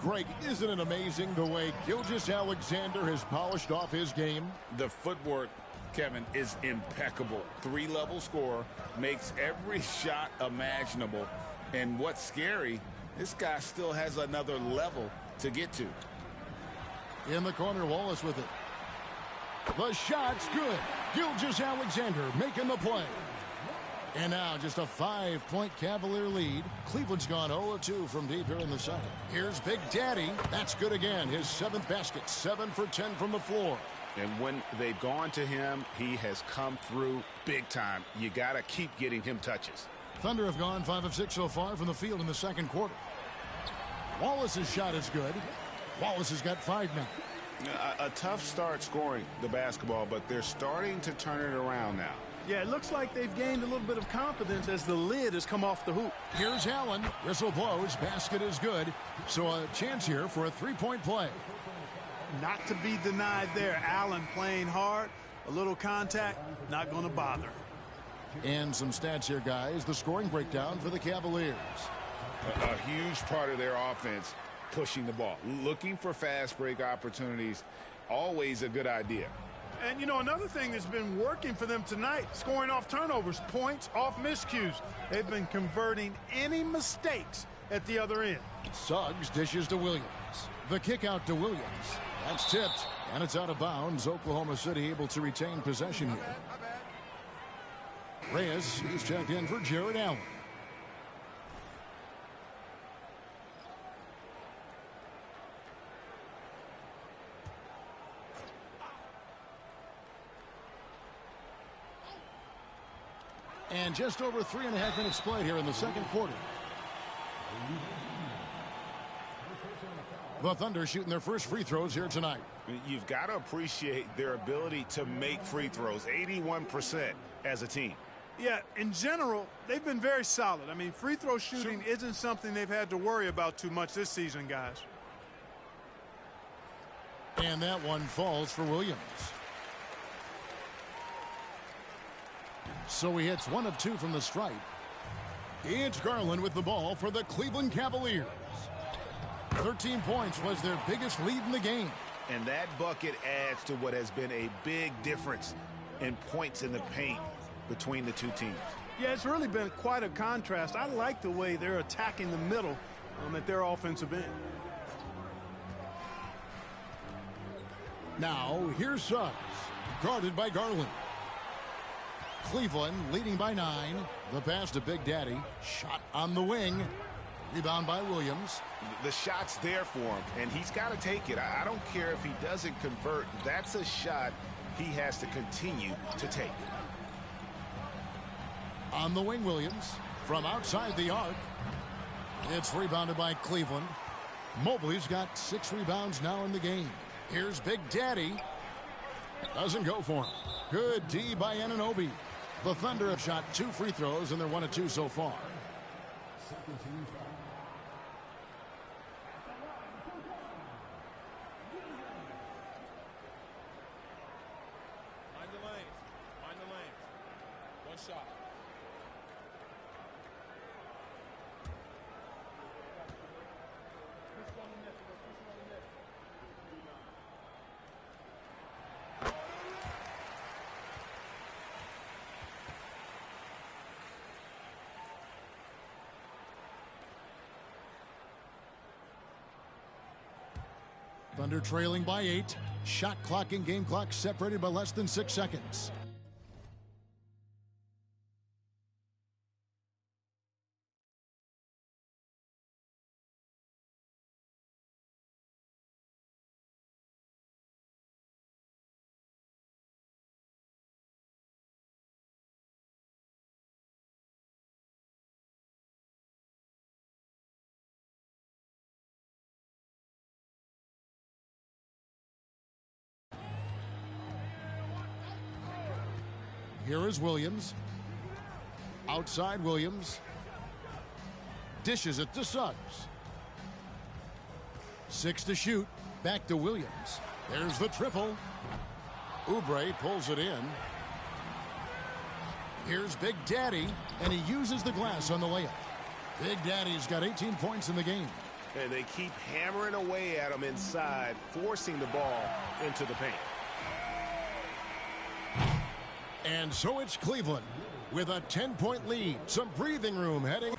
Greg, isn't it amazing the way Gilgeous-Alexander has polished off his game? The footwork, Kevin, is impeccable. Three-level scorer, makes every shot imaginable. And what's scary, This guy still has another level to get to. In the corner, Wallace with it. The shot's good. Gilgeous-Alexander making the play. And now just a 5-point Cavalier lead. Cleveland's gone 0-2 from deep here in the second. Here's Big Daddy. That's good again. His 7th basket. 7 for 10 from the floor. And when they've gone to him, he has come through big time. You got to keep getting him touches. Thunder have gone 5 of 6 so far from the field in the second quarter. Wallace's shot is good. Wallace has got 5 now. A tough start scoring the basketball, but they're starting to turn it around now. Yeah, it looks like they've gained a little bit of confidence as the lid has come off the hoop. Here's Allen. Whistle blows. Basket is good. So a chance here for a 3-point play. Not to be denied there. Allen playing hard. A little contact, not going to bother. And some stats here, guys. The scoring breakdown for the Cavaliers. A huge part of their offense, pushing the ball. Looking for fast break opportunities, always a good idea. And, you know, another thing that's been working for them tonight, scoring off turnovers, points off miscues. They've been converting any mistakes at the other end. Suggs dishes to Williams. The kick out to Williams. That's tipped, and it's out of bounds. Oklahoma City able to retain possession here. Reyes is checked in for Jared Allen. And just over 3.5 minutes played here in the second quarter. The Thunder shooting their first free throws here tonight. You've got to appreciate their ability to make free throws. 81% as a team. Yeah, in general, they've been very solid. I mean, free throw shooting isn't something they've had to worry about too much this season, guys. And that one falls for Williams. So he hits 1 of 2 from the stripe. It's Garland with the ball for the Cleveland Cavaliers. 13 points was their biggest lead in the game. And that bucket adds to what has been a big difference in points in the paint between the two teams. Yeah, it's really been quite a contrast. I like the way they're attacking the middle at their offensive end. Now, here's Suggs, guarded by Garland. Cleveland leading by 9. The pass to Big Daddy. Shot on the wing. Rebound by Williams. The shot's there for him, and he's got to take it. I don't care if he doesn't convert. That's a shot he has to continue to take. On the wing, Williams. From outside the arc. It's rebounded by Cleveland. Mobley's got 6 rebounds now in the game. Here's Big Daddy. Doesn't go for him. Good D by Anunoby. The Thunder have shot 2 free throws, and they're 1 of 2 so far. Mind the lanes. Mind the lanes. One shot. Thunder trailing by 8. Shot clock and game clock separated by less than 6 seconds. Here is Williams. Outside Williams. Dishes it to Suggs. 6 to shoot. Back to Williams. There's the triple. Oubre pulls it in. Here's Big Daddy, and he uses the glass on the layup. Big Daddy's got 18 points in the game. And they keep hammering away at him inside, forcing the ball into the paint. And so it's Cleveland with a 10-point lead. Some breathing room heading.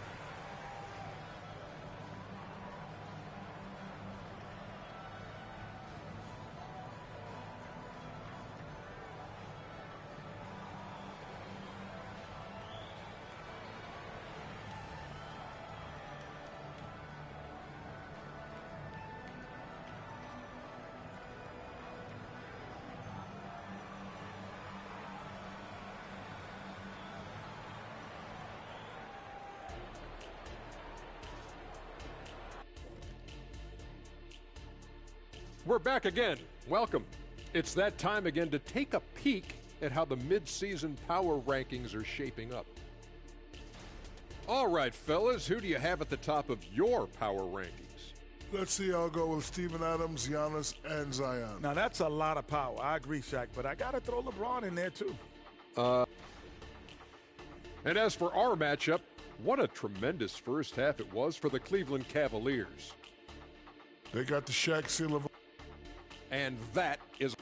We're back again. Welcome. It's that time again to take a peek at how the mid-season power rankings are shaping up. All right, fellas, who do you have at the top of your power rankings? Let's see, I'll go with Steven Adams, Giannis, and Zion. Now, that's a lot of power. I agree, Shaq, but I got to throw LeBron in there, too. And as for our matchup, what a tremendous first half it was for the Cleveland Cavaliers. They got the Shaq seal of... And that is...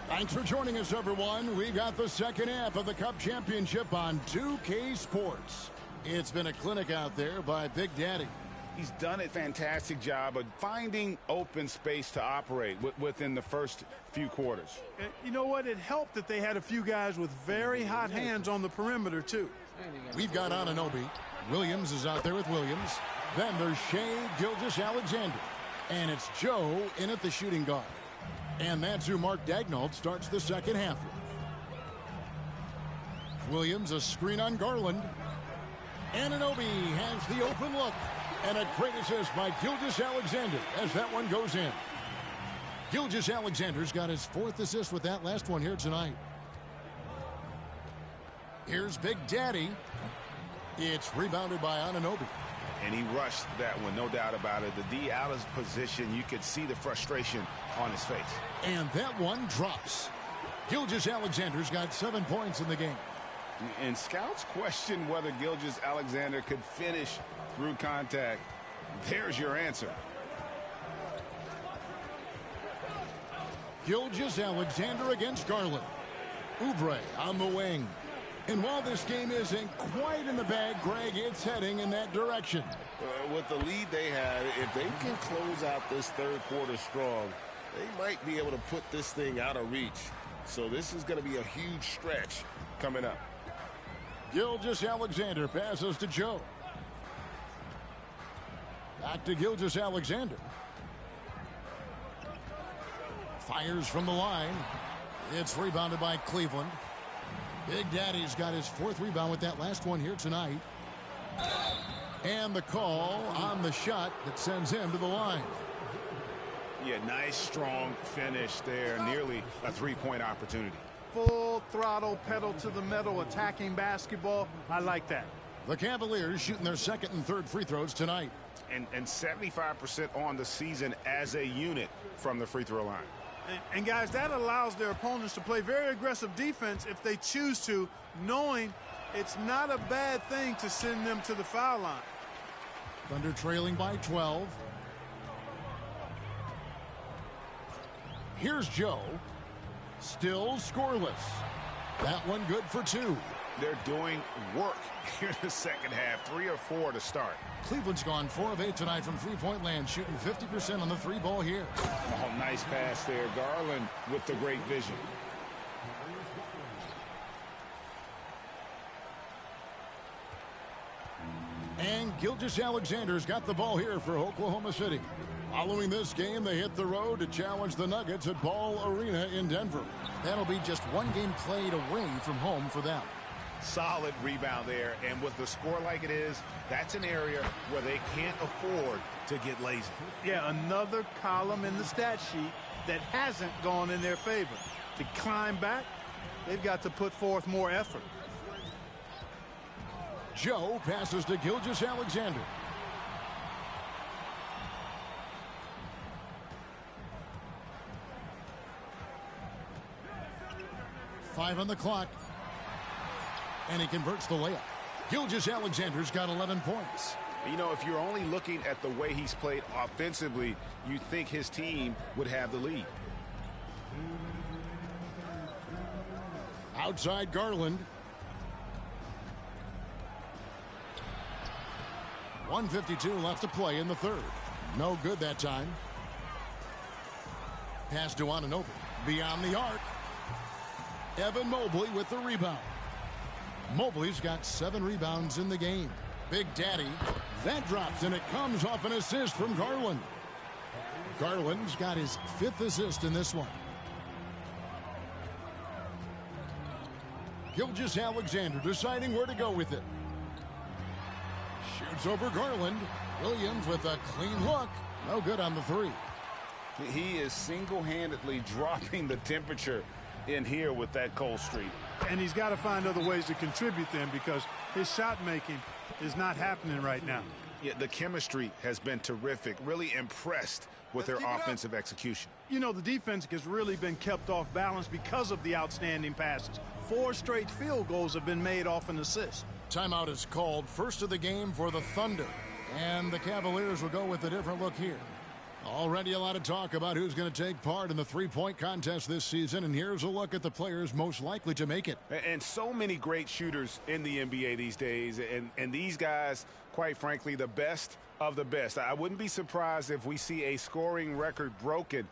Thanks for joining us, everyone. We got the second half of the Cup Championship on 2K Sports. It's been a clinic out there by Big Daddy. He's done a fantastic job of finding open space to operate within the first few quarters. And you know what? It helped that they had a few guys with very hot hands on the perimeter, too. We've got Anunoby. Williams is out there with Williams. Then there's Shai Gilgeous-Alexander. And it's Joe in at the shooting guard. And that's who Mark Daigneault starts the second half with. Williams, a screen on Garland. Anunoby has the open look. And a great assist by Gilgeous-Alexander as that one goes in. Gilgeous-Alexander's got his 4th assist with that last one here tonight. Here's Big Daddy. It's rebounded by Anunoby. And he rushed that one, no doubt about it. The D out of position, you could see the frustration on his face. And that one drops. Gilgeous-Alexander's got 7 points in the game. And scouts question whether Gilgeous-Alexander could finish through contact. There's your answer. Gilgeous-Alexander against Garland. Oubre on the wing. And while this game isn't quite in the bag, Greg, it's heading in that direction. With the lead they have, if they can close out this third quarter strong, they might be able to put this thing out of reach. So this is going to be a huge stretch coming up. Gilgeous-Alexander passes to Joe. Back to Gilgeous-Alexander. Fires from the line. It's rebounded by Cleveland. Big Daddy's got his 4th rebound with that last one here tonight. And the call on the shot that sends him to the line. Yeah, nice, strong finish there. Nearly a 3-point opportunity. Full throttle, pedal to the metal, attacking basketball. I like that. The Cavaliers shooting their 2nd and 3rd free throws tonight. And 75% on the season as a unit from the free throw line. And guys, that allows their opponents to play very aggressive defense if they choose to, knowing it's not a bad thing to send them to the foul line. Thunder trailing by 12. Here's Joe. Still scoreless. That one good for 2. They're doing work here in the second half. 3 or 4 to start. Cleveland's gone 4 of 8 tonight from three-point land, shooting 50% on the 3-ball here. Oh, nice pass there. Garland with the great vision. And Gilgeous-Alexander's got the ball here for Oklahoma City. Following this game, they hit the road to challenge the Nuggets at Ball Arena in Denver. That'll be just 1 game played away from home for them. Solid rebound there, and with the score like it is, that's an area where they can't afford to get lazy. Yeah, another column in the stat sheet that hasn't gone in their favor. To climb back, they've got to put forth more effort. Joe passes to Gilgeous-Alexander. Five on the clock. And he converts the layup. Gilgeous-Alexander's got 11 points. You know, if you're only looking at the way he's played offensively, you think his team would have the lead. Outside Garland. 1:52 left to play in the third. No good that time. Pass to Anunoby. Beyond the arc. Evan Mobley with the rebound. Mobley's got 7 rebounds in the game. Big Daddy. That drops, and it comes off an assist from Garland. Garland's got his 5th assist in this one. Gilgeous-Alexander deciding where to go with it. Shoots over Garland. Williams with a clean look. No good on the three. He is single-handedly dropping the temperature in here with that cold streak. And he's got to find other ways to contribute then, because his shot making is not happening right now. Yeah, the chemistry has been terrific. Really impressed with their offensive execution. You know, the defense has really been kept off balance because of the outstanding passes. 4 straight field goals have been made off an assist. Timeout is called, first of the game for the Thunder. And the Cavaliers will go with a different look here. Already a lot of talk about who's going to take part in the three-point contest this season, and here's a look at the players most likely to make it. And so many great shooters in the NBA these days, and these guys, quite frankly, the best of the best. I wouldn't be surprised if we see a scoring record broken.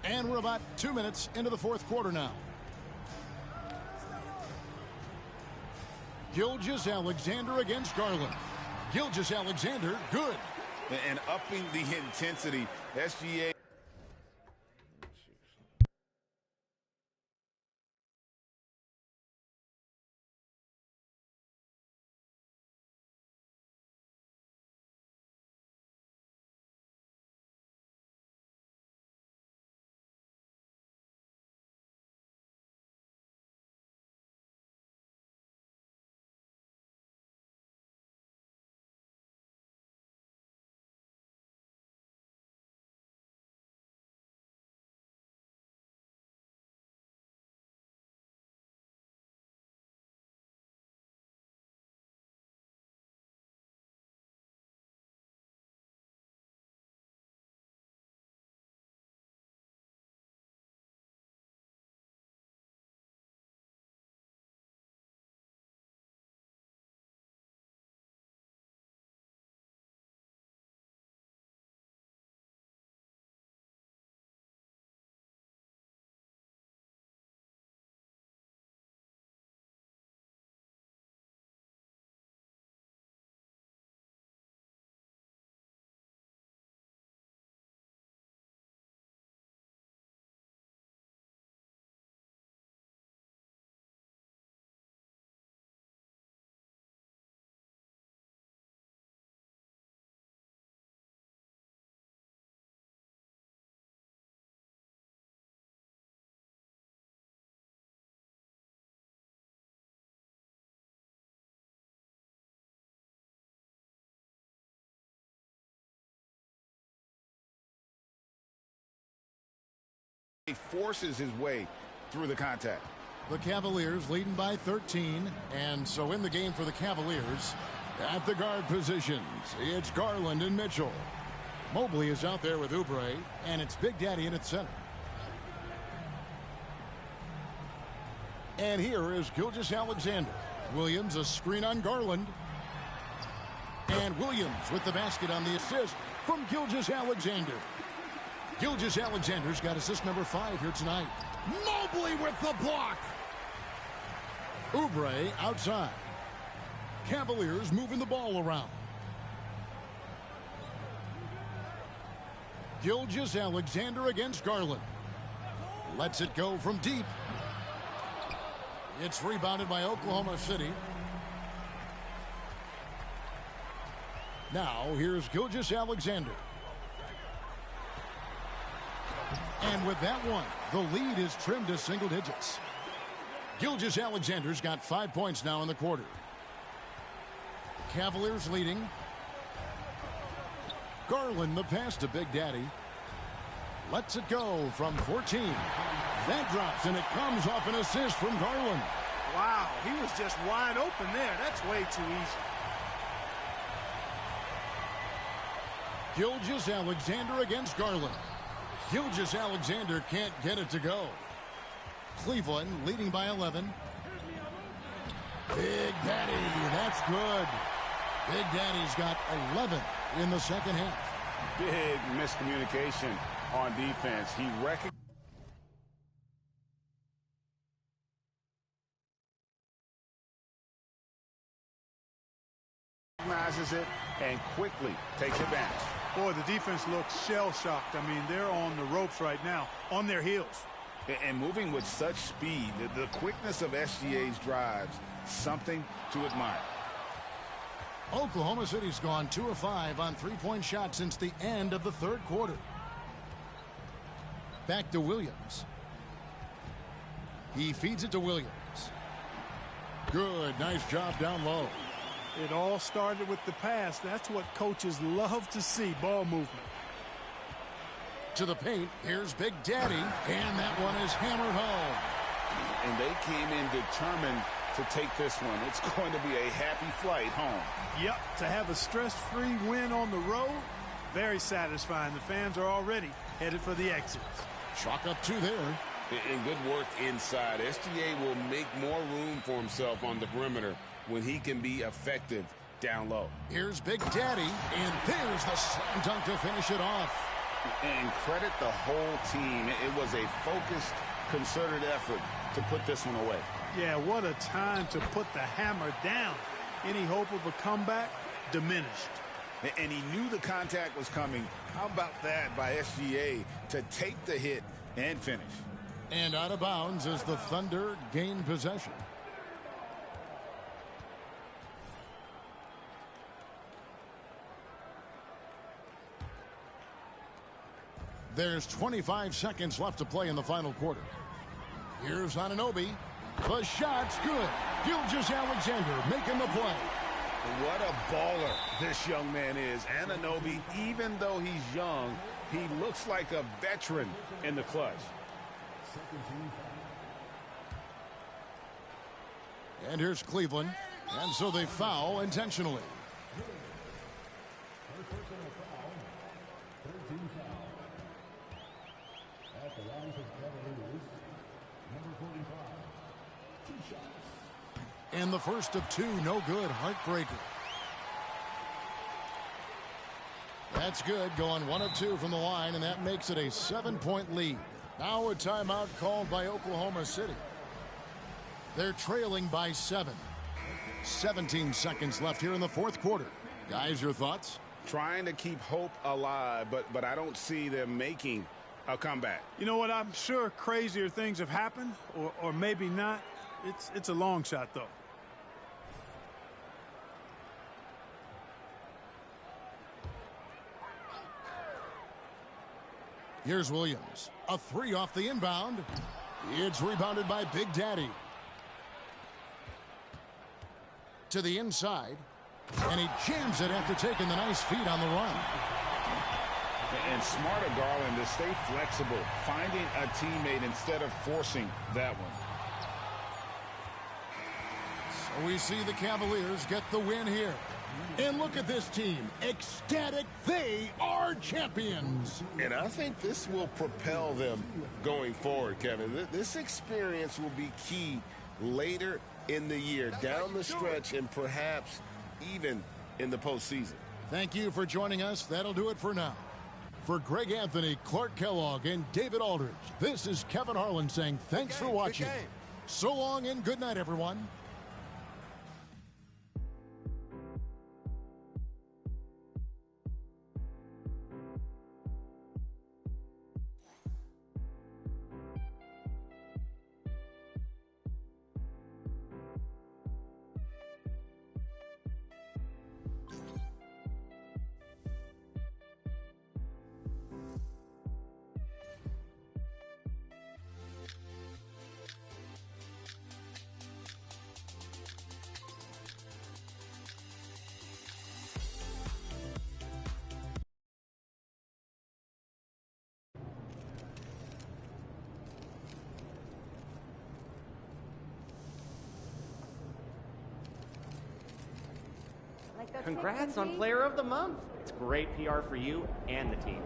And we're about 2 minutes into the fourth quarter now. Gilgeous-Alexander against Garland. Gilgeous-Alexander, good. And upping the intensity, SGA. He forces his way through the contact. The Cavaliers leading by 13, and so in the game for the Cavaliers, at the guard positions, it's Garland and Mitchell. Mobley is out there with Oubre, and it's Big Daddy in at center. And here is Gilgeous-Alexander. Williams a screen on Garland. And Williams with the basket on the assist from Gilgeous-Alexander. Gilgeous-Alexander's got assist number 5 here tonight. Mobley with the block. Oubre outside. Cavaliers moving the ball around. Gilgeous-Alexander against Garland. Lets it go from deep. It's rebounded by Oklahoma City. Now here's Gilgeous-Alexander. And with that one, the lead is trimmed to single digits. Gilgeous-Alexander's got 5 points now in the quarter. Cavaliers leading. Garland the pass to Big Daddy. Lets it go from 14. That drops, and it comes off an assist from Garland. Wow, he was just wide open there. That's way too easy. Gilgeous-Alexander against Garland. Gilgeous-Alexander can't get it to go. Cleveland leading by 11. Big Daddy, that's good. Big Daddy's got 11 in the second half. Big miscommunication on defense. He recognized. recognizes it and quickly takes advantage. Boy, the defense looks shell-shocked. I mean, they're on the ropes right now, on their heels. And moving with such speed, the quickness of SGA's drives, something to admire. Oklahoma City's gone 2 of 5 on three-point shots since the end of the third quarter. Back to Williams. He feeds it to Williams. Good, nice job down low. It all started with the pass. That's what coaches love to see, ball movement. To the paint, here's Big Daddy, and that one is hammered home. And they came in determined to take this one. It's going to be a happy flight home. Yep, to have a stress-free win on the road, very satisfying. The fans are already headed for the exits. Chalk up 2 there. And good work inside. SGA will make more room for himself on the perimeter when he can be effective down low. Here's Big Daddy, and there's the slam dunk to finish it off. And credit the whole team. It was a focused, concerted effort to put this one away. Yeah, what a time to put the hammer down. Any hope of a comeback? Diminished. And he knew the contact was coming. How about that by SGA to take the hit and finish? And out of bounds as the Thunder gain possession. There's 25 seconds left to play in the final quarter. Here's Anunoby. The shot's good. Gilgeous-Alexander making the play. What a baller this young man is. Anunoby, even though he's young, he looks like a veteran in the clutch. And here's Cleveland. And so they foul intentionally. And the first of 2, no good, heartbreaker. That's good, going 1 of 2 from the line, and that makes it a 7-point lead. Now a timeout called by Oklahoma City. They're trailing by 7. 17 seconds left here in the fourth quarter. Guys, your thoughts? Trying to keep hope alive, but I don't see them making a comeback. You know what? I'm sure crazier things have happened, or maybe not. It's a long shot, though. Here's Williams. A 3 off the inbound. It's rebounded by Big Daddy. To the inside. And he jams it after taking the nice feed on the run. And smart of Garland to stay flexible, finding a teammate instead of forcing that one. So we see the Cavaliers get the win here. And look at this team. Ecstatic. They are champions. And I think this will propel them going forward, Kevin. This experience will be key later in the year, down the stretch, and perhaps even in the postseason. Thank you for joining us. That'll do it for now. For Greg Anthony, Clark Kellogg, and David Aldridge, this is Kevin Harlan saying thanks for watching. So long and good night, everyone. Congrats on Player of the Month. It's great PR for you and the team.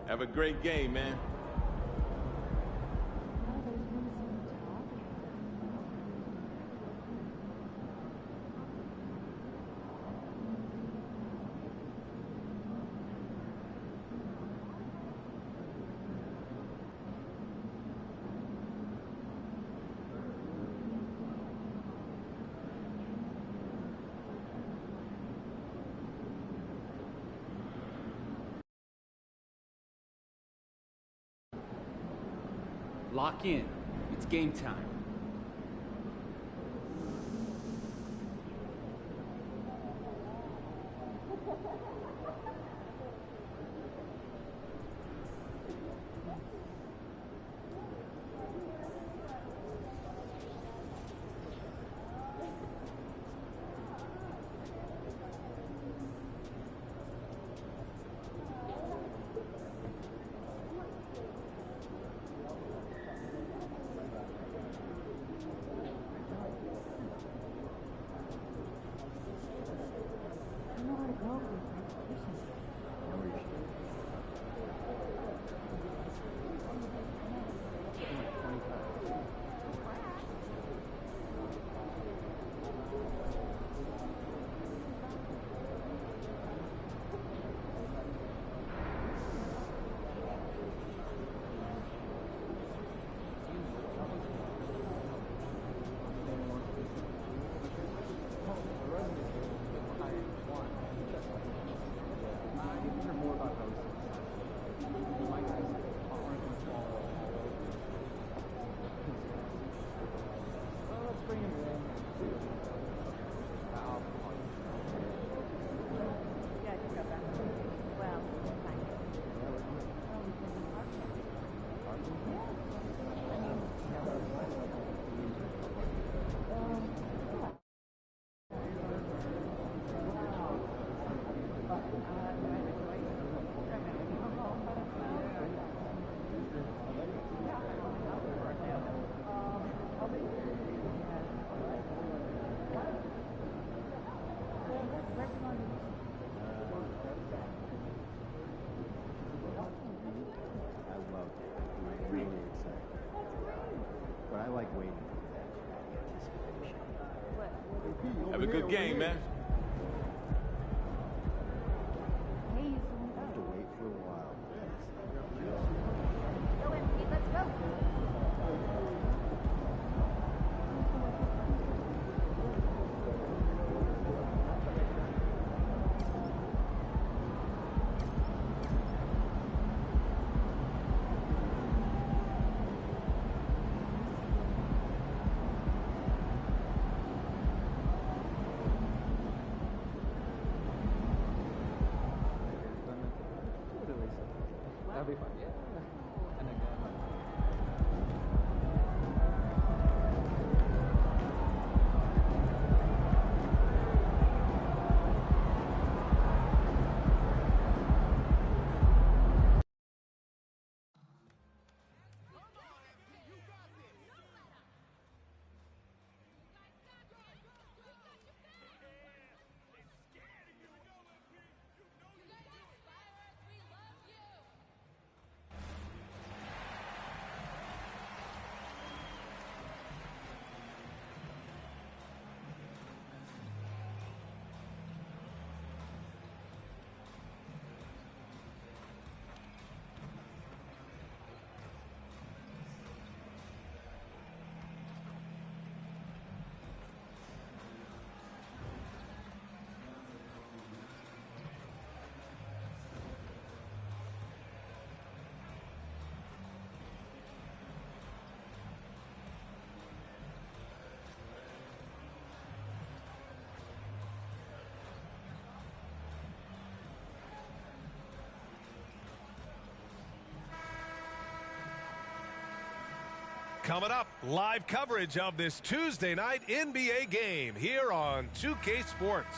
Have a great game, man. Lock in. It's game time. Have a good game, man. Have to wait for a while. Go in, Pete, let's go. That'll be fun. Yeah. And again. Coming up, live coverage of this Tuesday night NBA game here on 2K Sports.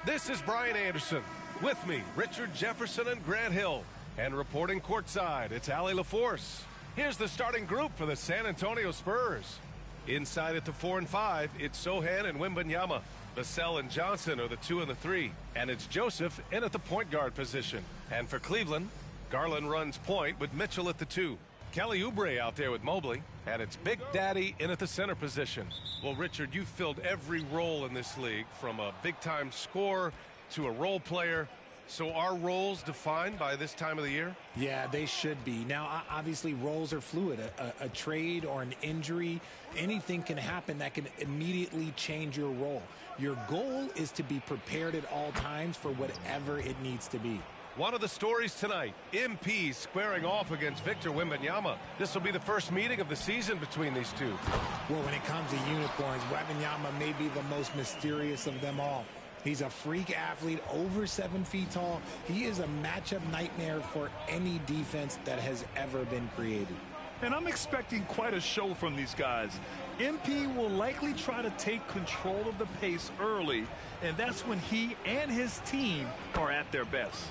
This is Brian Anderson. With me, Richard Jefferson and Grant Hill. And reporting courtside, it's Allie LaForce. Here's the starting group for the San Antonio Spurs. Inside at the 4 and 5, it's Sohan and Wembanyama. Vassell and Johnson are the 2 and the 3. And it's Joseph in at the point guard position. And for Cleveland, Garland runs point with Mitchell at the 2. Kelly Oubre out there with Mobley, and it's Big Daddy in at the center position. Well, Richard, you've filled every role in this league, from a big-time scorer to a role player. So are roles defined by this time of the year? Yeah, they should be. Now, obviously, roles are fluid. A trade or an injury, anything can happen that can immediately change your role. Your goal is to be prepared at all times for whatever it needs to be. One of the stories tonight, MP squaring off against Victor Wembanyama. This will be the first meeting of the season between these two. Well, when it comes to unicorns, Wembanyama may be the most mysterious of them all. He's a freak athlete, over 7 feet tall. He is a matchup nightmare for any defense that has ever been created. And I'm expecting quite a show from these guys. MP will likely try to take control of the pace early, and that's when he and his team are at their best.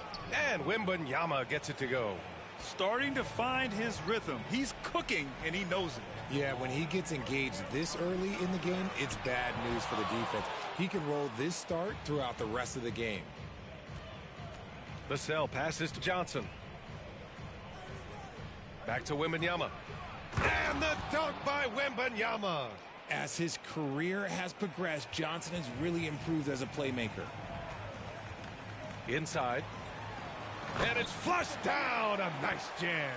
And Wembanyama gets it to go. Starting to find his rhythm. He's cooking, and he knows it. Yeah, when he gets engaged this early in the game, it's bad news for the defense. He can roll this start throughout the rest of the game. Vassell passes to Johnson. Back to Wembanyama. And the dunk by Wembanyama. As his career has progressed, Johnson has really improved as a playmaker. Inside. And it's flushed down. A nice jam.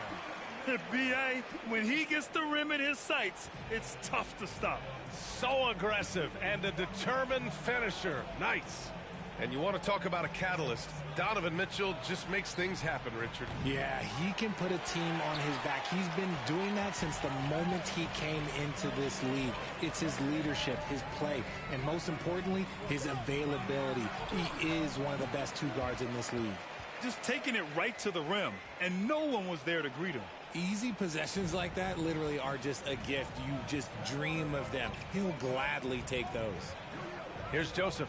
B.A., when he gets the rim in his sights, it's tough to stop. So aggressive and a determined finisher. Nice. And you want to talk about a catalyst. Donovan Mitchell just makes things happen, Richard. Yeah, he can put a team on his back. He's been doing that since the moment he came into this league. It's his leadership, his play, and most importantly, his availability. He is one of the best two guards in this league. Just taking it right to the rim, and no one was there to greet him. Easy possessions like that literally are just a gift. You just dream of them. He'll gladly take those. Here's Joseph.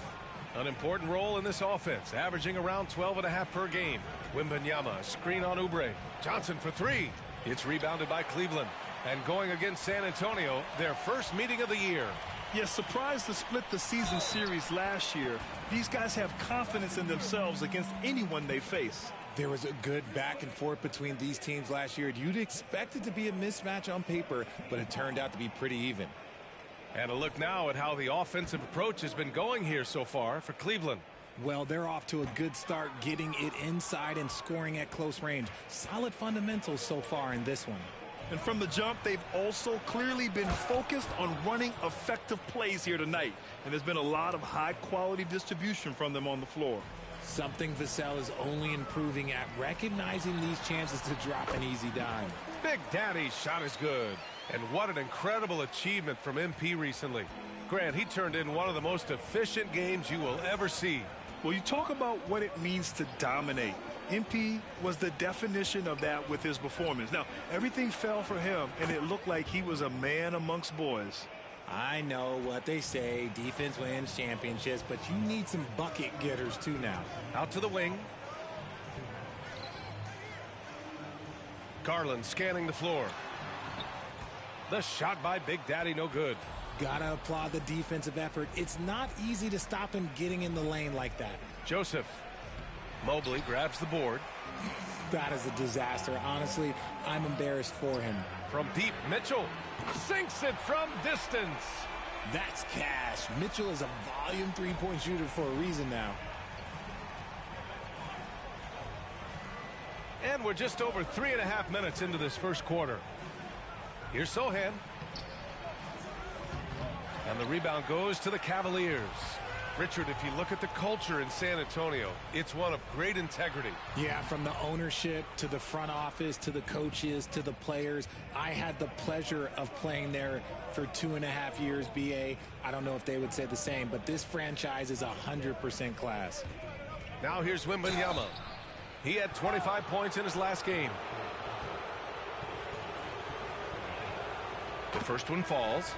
An important role in this offense, averaging around 12.5 per game. Wembanyama, screen on Oubre. Johnson for three. It's rebounded by Cleveland. And going against San Antonio, their first meeting of the year. Yes, surprised to split the season series last year. These guys have confidence in themselves against anyone they face. There was a good back and forth between these teams last year. You'd expect it to be a mismatch on paper, but it turned out to be pretty even. And a look now at how the offensive approach has been going here so far for Cleveland. Well, they're off to a good start getting it inside and scoring at close range. Solid fundamentals so far in this one. And from the jump, they've also clearly been focused on running effective plays here tonight. And there's been a lot of high-quality distribution from them on the floor. Something Vassell is only improving at, recognizing these chances to drop an easy dime. Big Daddy's shot is good. And what an incredible achievement from MP recently. Grant, he turned in one of the most efficient games you will ever see. Well, you talk about what it means to dominate. MP was the definition of that with his performance. Now, everything fell for him, and it looked like he was a man amongst boys. I know what they say, defense wins championships, but you need some bucket getters too now. Out to the wing. Garland scanning the floor. The shot by Big Daddy, no good. Gotta applaud the defensive effort. It's not easy to stop him getting in the lane like that. Joseph. Mobley grabs the board. That is a disaster. Honestly, I'm embarrassed for him. From deep, Mitchell sinks it from distance. That's cash. Mitchell is a volume three-point shooter for a reason now. And we're just over 3.5 minutes into this first quarter. Here's Sohan. And the rebound goes to the Cavaliers. Richard, if you look at the culture in San Antonio, it's one of great integrity. Yeah, from the ownership to the front office to the coaches to the players. I had the pleasure of playing there for 2.5 years, BA. I don't know if they would say the same, but this franchise is 100% class. Now here's Wembanyama. He had 25 points in his last game. The first one falls.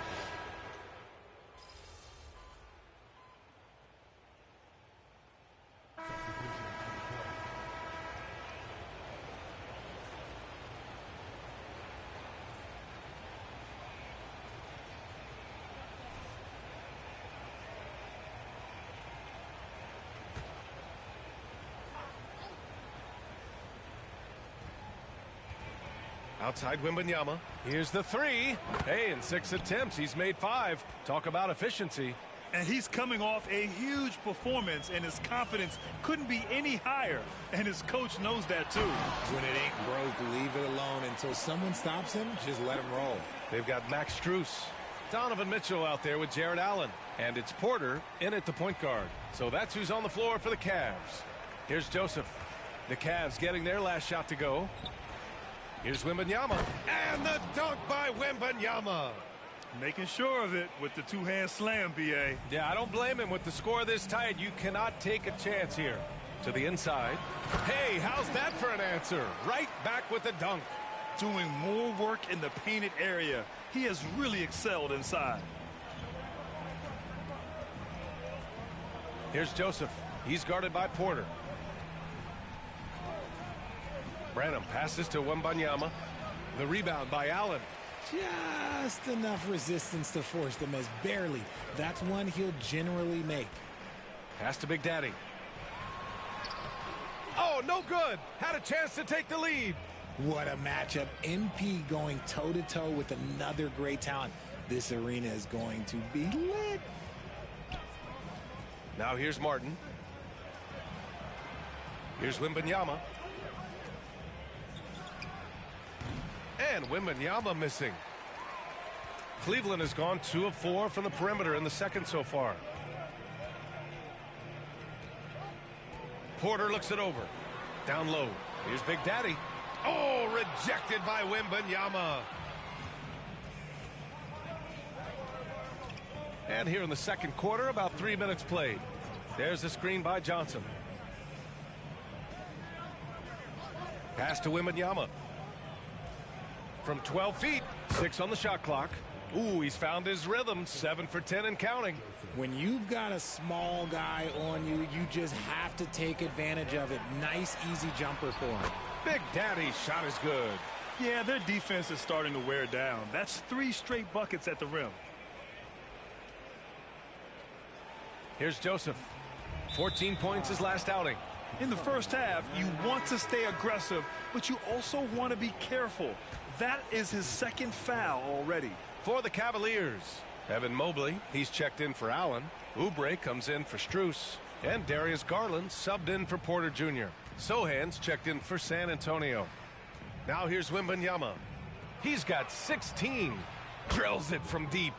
Outside Wembanyama. Here's the three. Hey, in 6 attempts, he's made 5. Talk about efficiency. And he's coming off a huge performance, and his confidence couldn't be any higher. And his coach knows that, too. When it ain't broke, leave it alone. Until someone stops him, just let him roll. They've got Max Strus. Donovan Mitchell out there with Jared Allen. And it's Porter in at the point guard. So that's who's on the floor for the Cavs. Here's Joseph. The Cavs getting their last shot to go. Here's Wembanyama. And the dunk by Wembanyama. Making sure of it with the two-hand slam, B.A. Yeah, I don't blame him. With the score this tight, you cannot take a chance here. To the inside. Hey, how's that for an answer? Right back with the dunk. Doing more work in the painted area. He has really excelled inside. Here's Joseph. He's guarded by Porter. Branham passes to Wembanyama. The rebound by Allen. Just enough resistance to force them as barely. That's one he'll generally make. Pass to Big Daddy. Oh, no good. Had a chance to take the lead. What a matchup. MP going toe-to-toe with another great talent. This arena is going to be lit. Now here's Martin. Here's Wembanyama. And Wembanyama missing. Cleveland has gone 2 of 4 from the perimeter in the second so far. Porter looks it over. Down low. Here's Big Daddy. Oh, rejected by Wembanyama. And here in the second quarter, about 3 minutes played. There's the screen by Johnson. Pass to Wembanyama. From 12 feet, 6 on the shot clock. Ooh, he's found his rhythm, 7 for 10 and counting. When you've got a small guy on you, you just have to take advantage of it. Nice, easy jumper for him. Big Daddy's shot is good. Yeah, their defense is starting to wear down. That's 3 straight buckets at the rim. Here's Joseph. 14 points his last outing. In the first half, you want to stay aggressive, but you also want to be careful. That is his second foul already. For the Cavaliers, Evan Mobley, he's checked in for Allen. Oubre comes in for Strus. And Darius Garland subbed in for Porter Jr. Sohan's checked in for San Antonio. Now here's Wembanyama. He's got 16. Drills it from deep.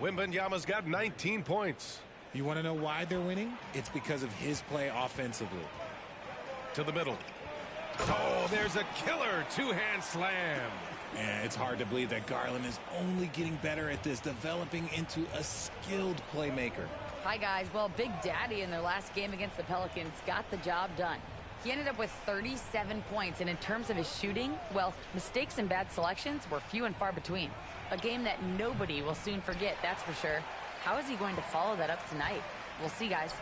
Wembanyama's got 19 points. You want to know why they're winning? It's because of his play offensively. To the middle. Oh, there's a killer two-hand slam. Yeah, it's hard to believe that Garland is only getting better at this, developing into a skilled playmaker. Hi, guys. Well, Big Daddy in their last game against the Pelicans got the job done. He ended up with 37 points, and in terms of his shooting, well, mistakes and bad selections were few and far between. A game that nobody will soon forget, that's for sure. How is he going to follow that up tonight? We'll see, guys.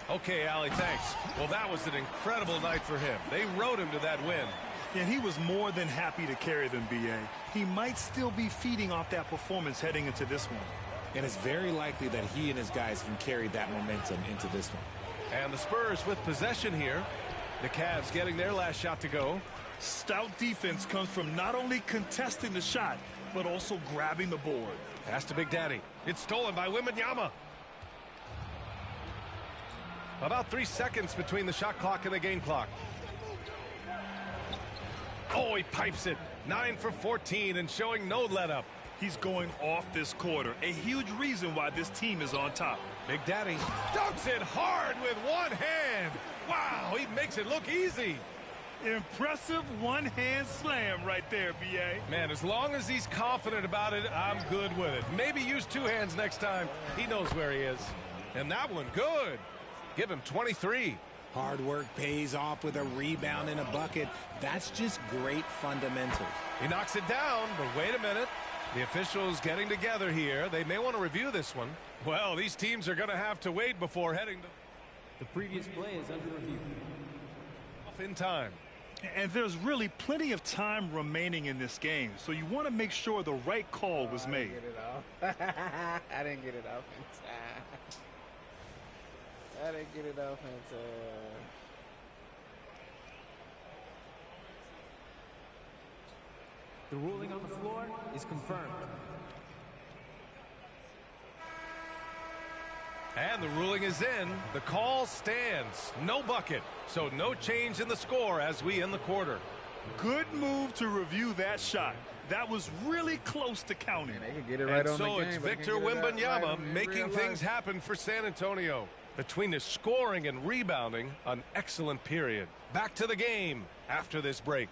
Okay, Allie, thanks. Well, that was an incredible night for him. They rode him to that win. And he was more than happy to carry them, B.A. He might still be feeding off that performance heading into this one. And it's very likely that he and his guys can carry that momentum into this one. And the Spurs with possession here. The Cavs getting their last shot to go. Stout defense comes from not only contesting the shot, but also grabbing the board. Pass to Big Daddy. It's stolen by Wembanyama. About 3 seconds between the shot clock and the game clock. Oh, he pipes it. 9 for 14 and showing no let-up. He's going off this quarter. A huge reason why this team is on top. Big Daddy dunks it hard with one hand. Wow, he makes it look easy. Impressive one-hand slam right there, B.A. Man, as long as he's confident about it, I'm good with it. Maybe use 2 hands next time. He knows where he is. And that one, good. Give him 23. Hard work pays off with a rebound and a bucket. That's just great fundamentals. He knocks it down, but wait a minute. The officials getting together here. They may want to review this one. Well, these teams are going to have to wait before heading to... The previous play is under review. Off in time. And there's really plenty of time remaining in this game, so you want to make sure the right call was made. I didn't get it off in time. I didn't get it off in time. The ruling on the floor is confirmed. And the ruling is in. The call stands. No bucket. So no change in the score as we end the quarter. Good move to review that shot. That was really close to counting. They can get it right and on so the game, it's Victor Wembanyama making things happen for San Antonio. Between his scoring and rebounding, an excellent period. Back to the game after this break.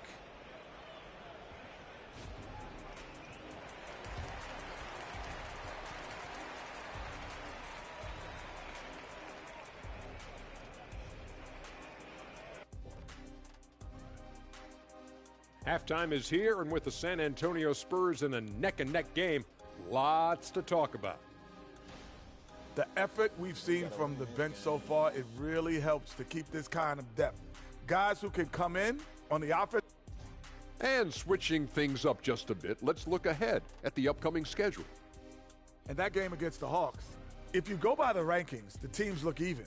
Halftime is here, and with the San Antonio Spurs in a neck-and-neck game, lots to talk about. The effort we've seen from the bench so far, it really helps to keep this kind of depth. Guys who can come in on the offense. And switching things up just a bit, let's look ahead at the upcoming schedule. And that game against the Hawks, if you go by the rankings, the teams look even.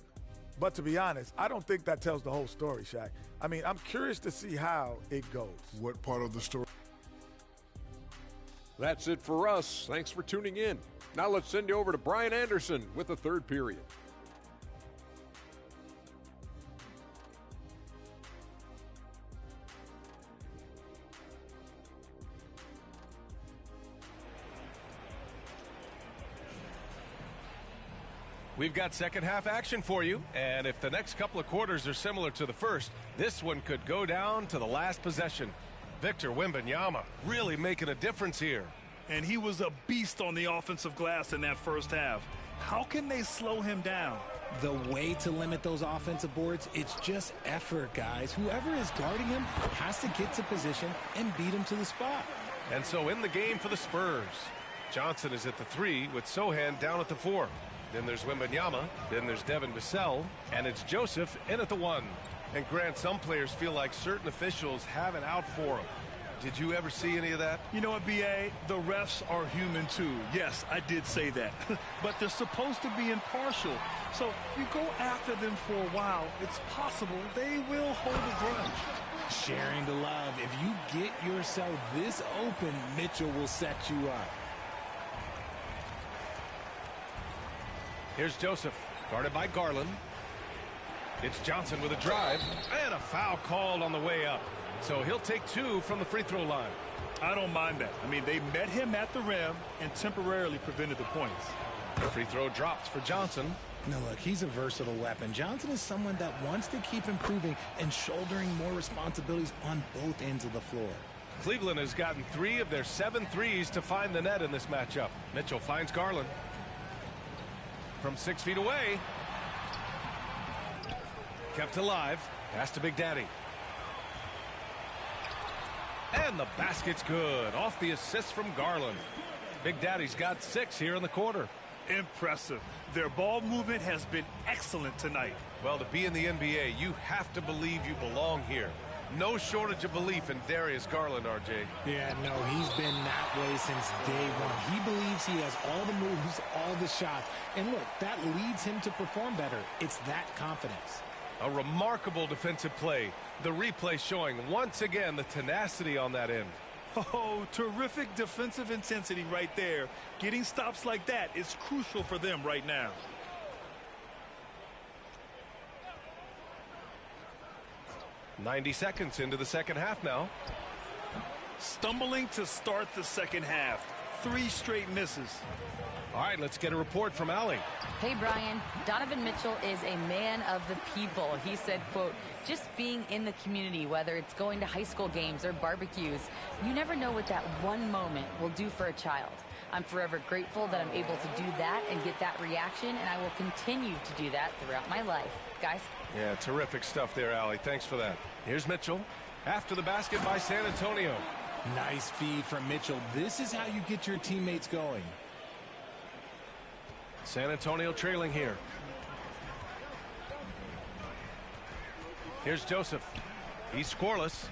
But to be honest, I don't think that tells the whole story, Shaq. I mean, I'm curious to see how it goes. What part of the story? That's it for us. Thanks for tuning in. Now let's send you over to Brian Anderson with the third period. We've got second half action for you, and if the next couple of quarters are similar to the first, this one could go down to the last possession. Victor Wembanyama really making a difference here. And he was a beast on the offensive glass in that first half. How can they slow him down? The way to limit those offensive boards, it's just effort, guys. Whoever is guarding him has to get to position and beat him to the spot. And so in the game for the Spurs, Johnson is at the 3 with Sohan down at the 4. Then there's Wembanyama, then there's Devin Vassell, and it's Joseph in at the 1. And Grant, some players feel like certain officials have it out for them. Did you ever see any of that? You know what, B.A.? The refs are human too. Yes, I did say that. But they're supposed to be impartial. So if you go after them for a while, it's possible they will hold a grudge. Sharing the love. If you get yourself this open, Mitchell will set you up. Here's Joseph, guarded by Garland. It's Johnson with a drive, and a foul called on the way up. So he'll take 2 from the free throw line. I don't mind that. I mean, they met him at the rim and temporarily prevented the points. The free throw drops for Johnson. No, look, he's a versatile weapon. Johnson is someone that wants to keep improving and shouldering more responsibilities on both ends of the floor. Cleveland has gotten 3 of their 7 threes to find the net in this matchup. Mitchell finds Garland. From 6 feet away. Kept alive. Pass to Big Daddy. And the basket's good. Off the assist from Garland. Big Daddy's got 6 here in the quarter. Impressive. Their ball movement has been excellent tonight. Well, to be in the NBA, you have to believe you belong here. No shortage of belief in Darius Garland, RJ. Yeah, no, he's been that way since day one. He believes he has all the moves, all the shots. And look, that leads him to perform better. It's that confidence. A remarkable defensive play. The replay showing once again the tenacity on that end. Oh, terrific defensive intensity right there. Getting stops like that is crucial for them right now. .90 seconds into the second half now. Stumbling to start the second half. 3 straight misses. All right, let's get a report from Allie. Hey, Brian. Donovan Mitchell is a man of the people. He said, quote, just being in the community, whether it's going to high school games or barbecues, you never know what that one moment will do for a child. I'm forever grateful that I'm able to do that and get that reaction, and I will continue to do that throughout my life. Guys? Yeah, terrific stuff there, Allie. Thanks for that. Here's Mitchell. After the basket by San Antonio. Nice feed from Mitchell. This is how you get your teammates going. San Antonio trailing here. Here's Joseph. He's scoreless.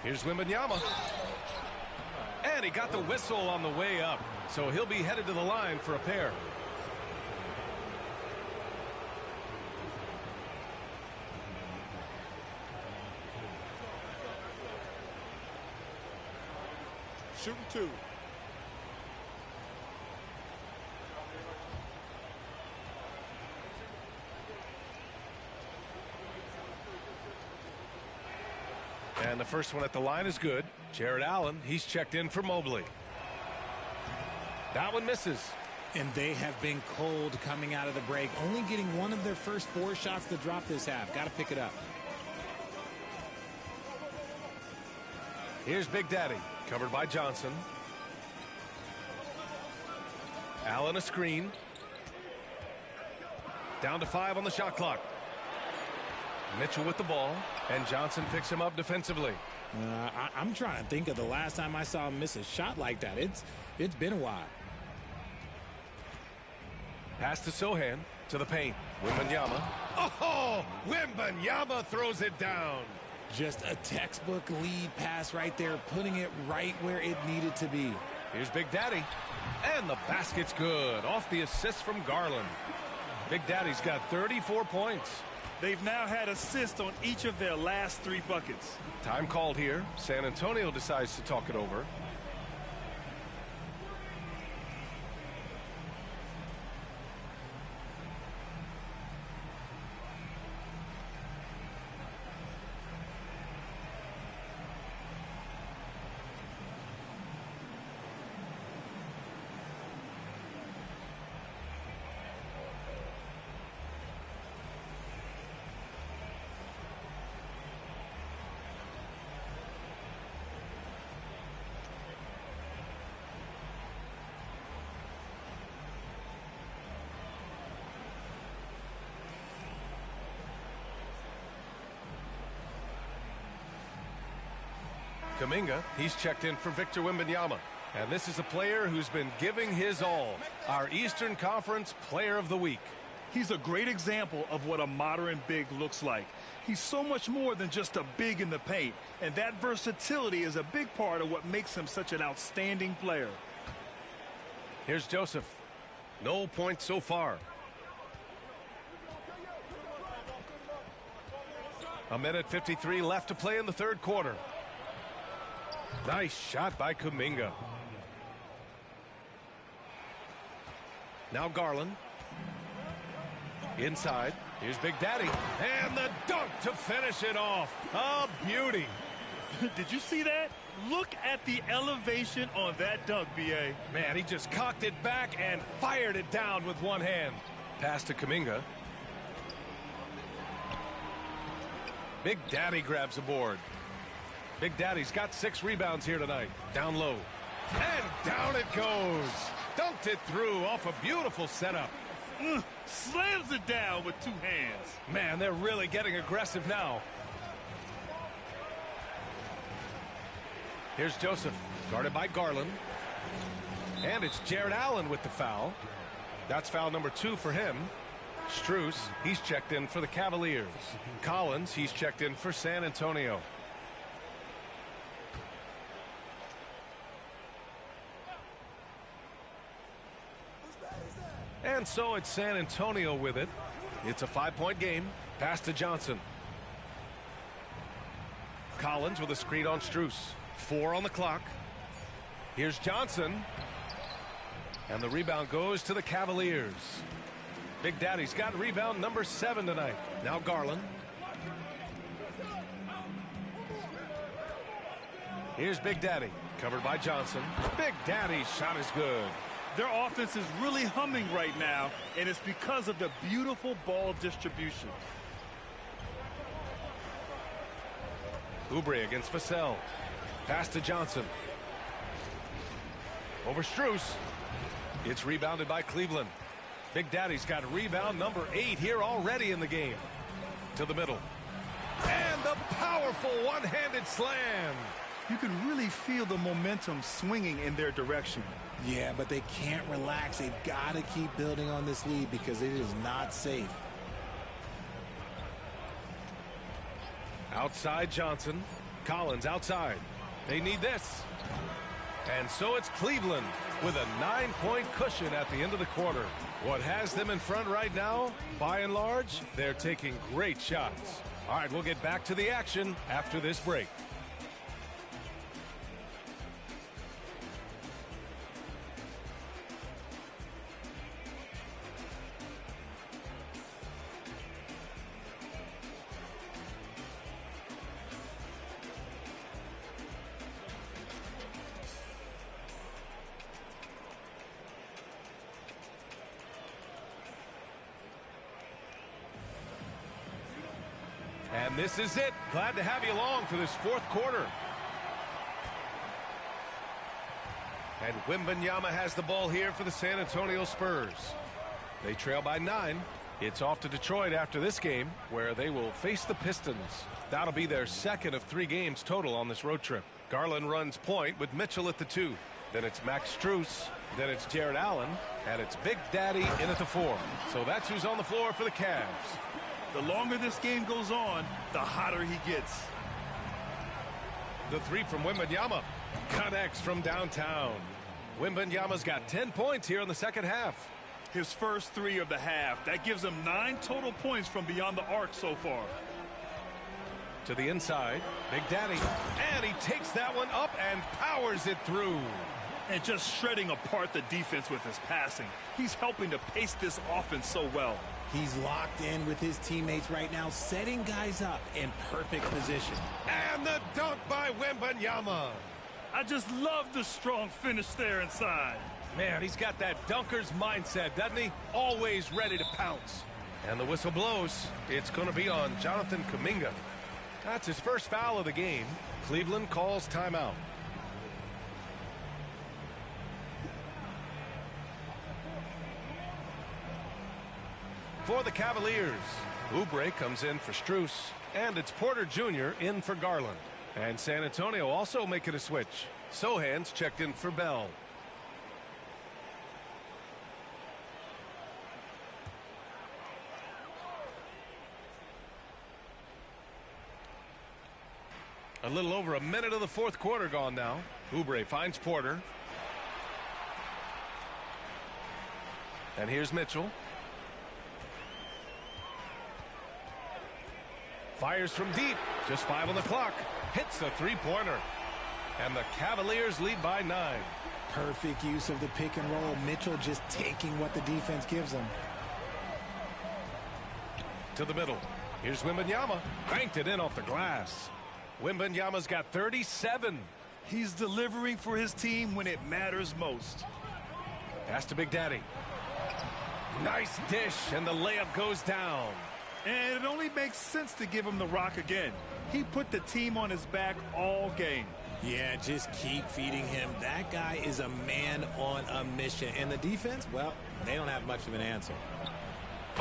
Here's Wembanyama. And he got the whistle on the way up. So he'll be headed to the line for a pair. shooting 2. And the first one at the line is good. Jared Allen, he's checked in for Mobley. That one misses. And they have been cold coming out of the break, only getting one of their first 4 shots to drop this half. Got to pick it up. Here's Big Daddy, covered by Johnson. Allen a screen. Down to 5 on the shot clock. Mitchell with the ball, and Johnson picks him up defensively. I'm trying to think of the last time I saw him miss a shot like that. It's been a while. Pass to Sohan, to the paint. Wembanyama. Oh, Wembanyama throws it down. Just a textbook lead pass right there, putting it right where it needed to be. Here's Big Daddy. And the basket's good. Off the assist from Garland. Big Daddy's got 34 points. They've now had assists on each of their last 3 buckets. Time called here. San Antonio decides to talk it over. Kuminga, he's checked in for Victor Wembanyama. And this is a player who's been giving his all. Our Eastern Conference Player of the Week. He's a great example of what a modern big looks like. He's so much more than just a big in the paint. And that versatility is a big part of what makes him such an outstanding player. Here's Joseph. No points so far. A minute 53 left to play in the third quarter. Nice shot by Kuminga. Now Garland. Inside. Here's Big Daddy. And the dunk to finish it off. A beauty. Did you see that? Look at the elevation on that dunk, B.A. Man, he just cocked it back and fired it down with one hand. Pass to Kuminga. Big Daddy grabs a board. Big Daddy's got 6 rebounds here tonight. Down low. And down it goes. Dunked it through off a beautiful setup. Slams it down with 2 hands. Man, they're really getting aggressive now. Here's Joseph, guarded by Garland. And it's Jared Allen with the foul. That's foul number 2 for him. Strus, he's checked in for the Cavaliers. Collins, he's checked in for San Antonio. And so it's San Antonio with it. It's a 5-point game. Pass to Johnson. Collins with a screen on Strus. 4 on the clock. Here's Johnson. And the rebound goes to the Cavaliers. Big Daddy's got rebound number 7 tonight. Now Garland. Here's Big Daddy, covered by Johnson. Big Daddy's shot is good. Their offense is really humming right now, and it's because of the beautiful ball distribution. Oubre against Vassell. Pass to Johnson. Over Strus. It's rebounded by Cleveland. Big Daddy's got rebound number 8 here already in the game. To the middle. And the powerful one-handed slam. You can really feel the momentum swinging in their direction. Yeah, but they can't relax. They've got to keep building on this lead because it is not safe. Outside Johnson. Collins outside. They need this. And so it's Cleveland with a 9-point cushion at the end of the quarter. What has them in front right now, by and large, they're taking great shots. All right, we'll get back to the action after this break. this is it. Glad to have you along for this fourth quarter. And Wembanyama has the ball here for the San Antonio Spurs. They trail by 9. It's off to Detroit after this game, where they will face the Pistons. That'll be their second of 3 games total on this road trip. Garland runs point with Mitchell at the 2. Then it's Max Strus. Then it's Jared Allen. And it's Big Daddy in at the 4. So that's who's on the floor for the Cavs. The longer this game goes on, the hotter he gets. The 3 from Wembanyama connects from downtown. Wembanyama's got 10 points here in the second half. His first 3 of the half. That gives him 9 total points from beyond the arc so far. To the inside, Big Daddy. And he takes that one up and powers it through. And just shredding apart the defense with his passing. He's helping to pace this offense so well. He's locked in with his teammates right now, setting guys up in perfect position. And the dunk by Wembanyama. I just love the strong finish there inside. Man, he's got that dunker's mindset, doesn't he? Always ready to pounce. And the whistle blows. It's going to be on Jonathan Kuminga. That's his first foul of the game. Cleveland calls timeout. For the Cavaliers, Oubre comes in for Strus, and it's Porter Jr. in for Garland. And San Antonio also making a switch. Sohan's checked in for Bell. A little over a minute of the fourth quarter gone now. Oubre finds Porter. And here's Mitchell. Fires from deep. Just 5 on the clock. Hits the 3-pointer. And the Cavaliers lead by 9. Perfect use of the pick and roll. Mitchell just taking what the defense gives him. To the middle. Here's Wembanyama. Banked it in off the glass. Wembanyama's got 37. He's delivering for his team when it matters most. Pass to Big Daddy. Nice dish, and the layup goes down. And it only makes sense to give him the rock again. He put the team on his back all game. Yeah, just keep feeding him. That guy is a man on a mission. And the defense, well, they don't have much of an answer.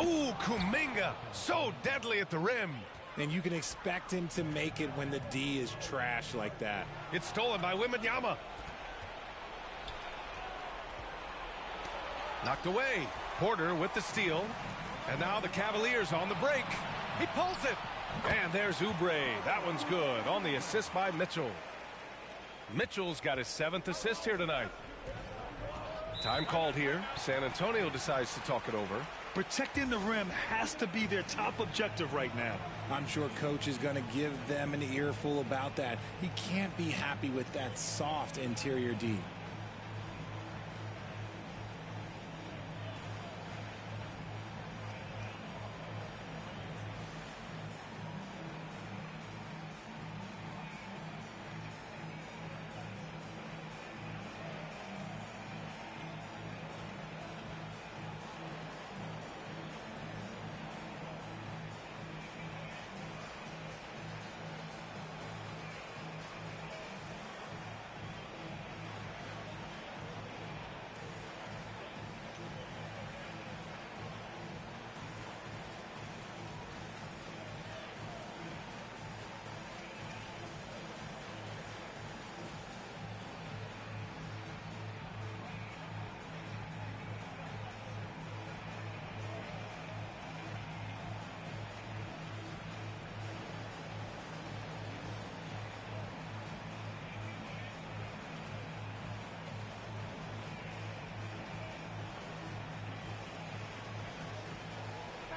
Ooh, Kuminga, so deadly at the rim. And you can expect him to make it when the D is trash like that. It's stolen by Wembanyama. Knocked away. Porter with the steal. And now the Cavaliers on the break. He pulls it. And there's Oubre. That one's good on the assist by Mitchell. Mitchell's got his 7th assist here tonight. Time called here. San Antonio decides to talk it over. Protecting the rim has to be their top objective right now. I'm sure coach is going to give them an earful about that. He can't be happy with that soft interior D.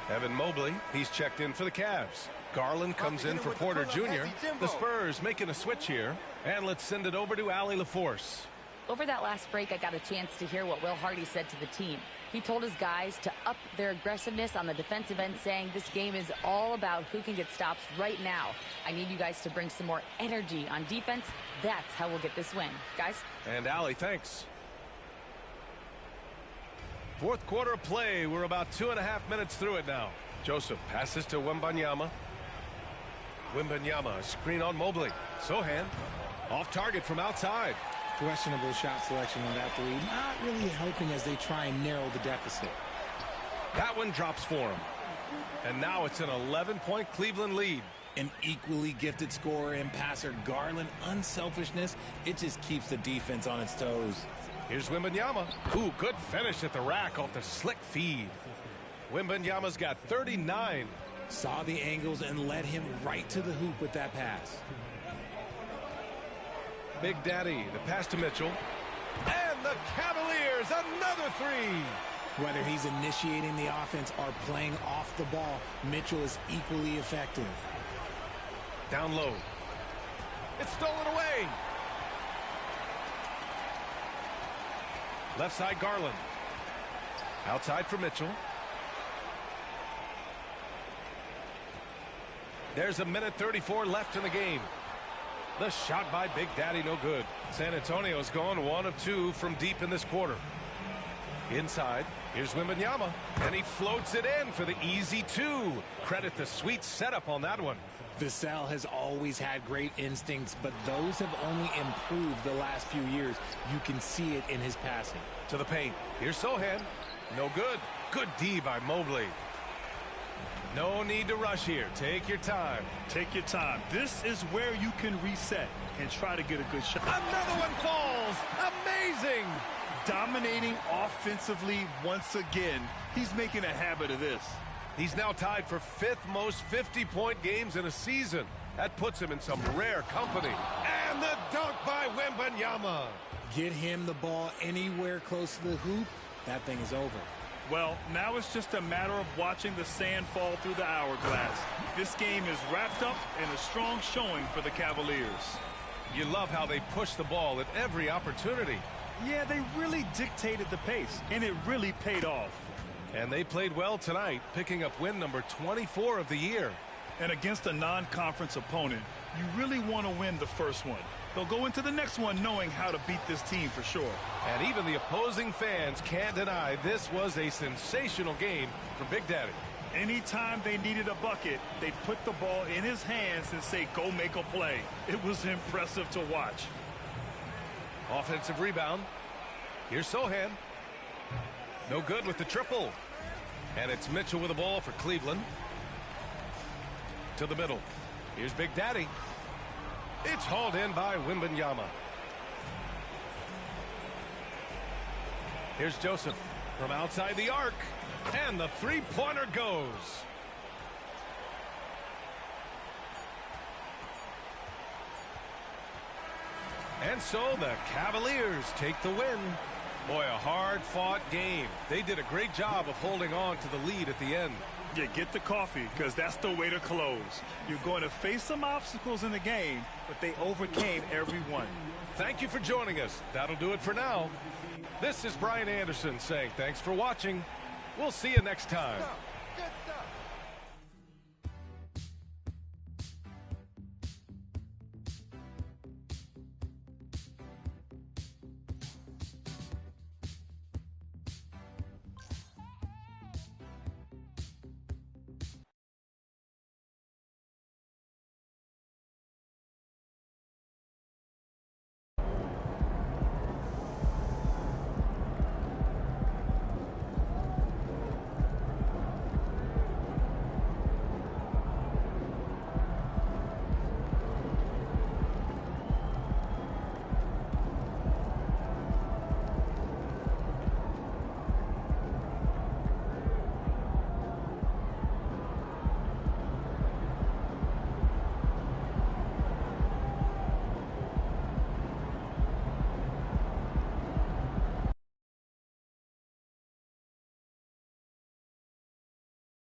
Evan Mobley, he's checked in for the Cavs. Garland comes in for Porter Jr. The Spurs making a switch here. And let's send it over to Allie LaForce. Over that last break, I got a chance to hear what Will Hardy said to the team. He told his guys to up their aggressiveness on the defensive end, saying this game is all about who can get stops right now. I need you guys to bring some more energy on defense. That's how we'll get this win. Guys? And Allie, thanks. Fourth quarter of play. We're about 2.5 minutes through it now. Joseph passes to Wembanyama. Wembanyama, screen on Mobley. Sohan, off target from outside. Questionable shot selection in that three. Not really helping as they try and narrow the deficit. That one drops for him. And now it's an 11-point Cleveland lead. An equally gifted scorer and passer, Garland, unselfishness, it just keeps the defense on its toes. Here's Wembanyama. Ooh, good finish at the rack off the slick feed. Wembanyama's got 39. Saw the angles and led him right to the hoop with that pass. Big Daddy, the pass to Mitchell. And the Cavaliers, another three. Whether he's initiating the offense or playing off the ball, Mitchell is equally effective. Down low. It's stolen away. Left side, Garland. Outside for Mitchell. There's a minute 34 left in the game. The shot by Big Daddy, no good. San Antonio's gone 1 of 2 from deep in this quarter. Inside, here's Wembanyama, and he floats it in for the easy 2. Credit the sweet setup on that one. Vassell has always had great instincts, but those have only improved the last few years. You can see it in his passing. To the paint. Here's Sohan. No good. Good D by Mobley. No need to rush here. Take your time. Take your time. This is where you can reset and try to get a good shot. Another one falls. Amazing. Dominating offensively once again. He's making a habit of this. He's now tied for 5th most 50-point games in a season. That puts him in some rare company. And the dunk by Wembanyama. Get him the ball anywhere close to the hoop, that thing is over. Well, now it's just a matter of watching the sand fall through the hourglass. This game is wrapped up in a strong showing for the Cavaliers. You love how they push the ball at every opportunity. Yeah, they really dictated the pace, and it really paid off. And they played well tonight, picking up win number 24 of the year. And against a non-conference opponent, you really want to win the first one. They'll go into the next one knowing how to beat this team for sure. And even the opposing fans can't deny this was a sensational game for Big Daddy. Anytime they needed a bucket, they put the ball in his hands and say, go make a play. It was impressive to watch. Offensive rebound. Here's Sohan. No good with the triple. And it's Mitchell with the ball for Cleveland. To the middle. Here's Big Daddy. It's hauled in by Wembanyama. Here's Joseph from outside the arc. And the three-pointer goes. And so the Cavaliers take the win. Boy, a hard-fought game. They did a great job of holding on to the lead at the end. Yeah, get the coffee, because that's the way to close. You're going to face some obstacles in the game, but they overcame every one. Thank you for joining us. That'll do it for now. This is Brian Anderson saying thanks for watching. We'll see you next time.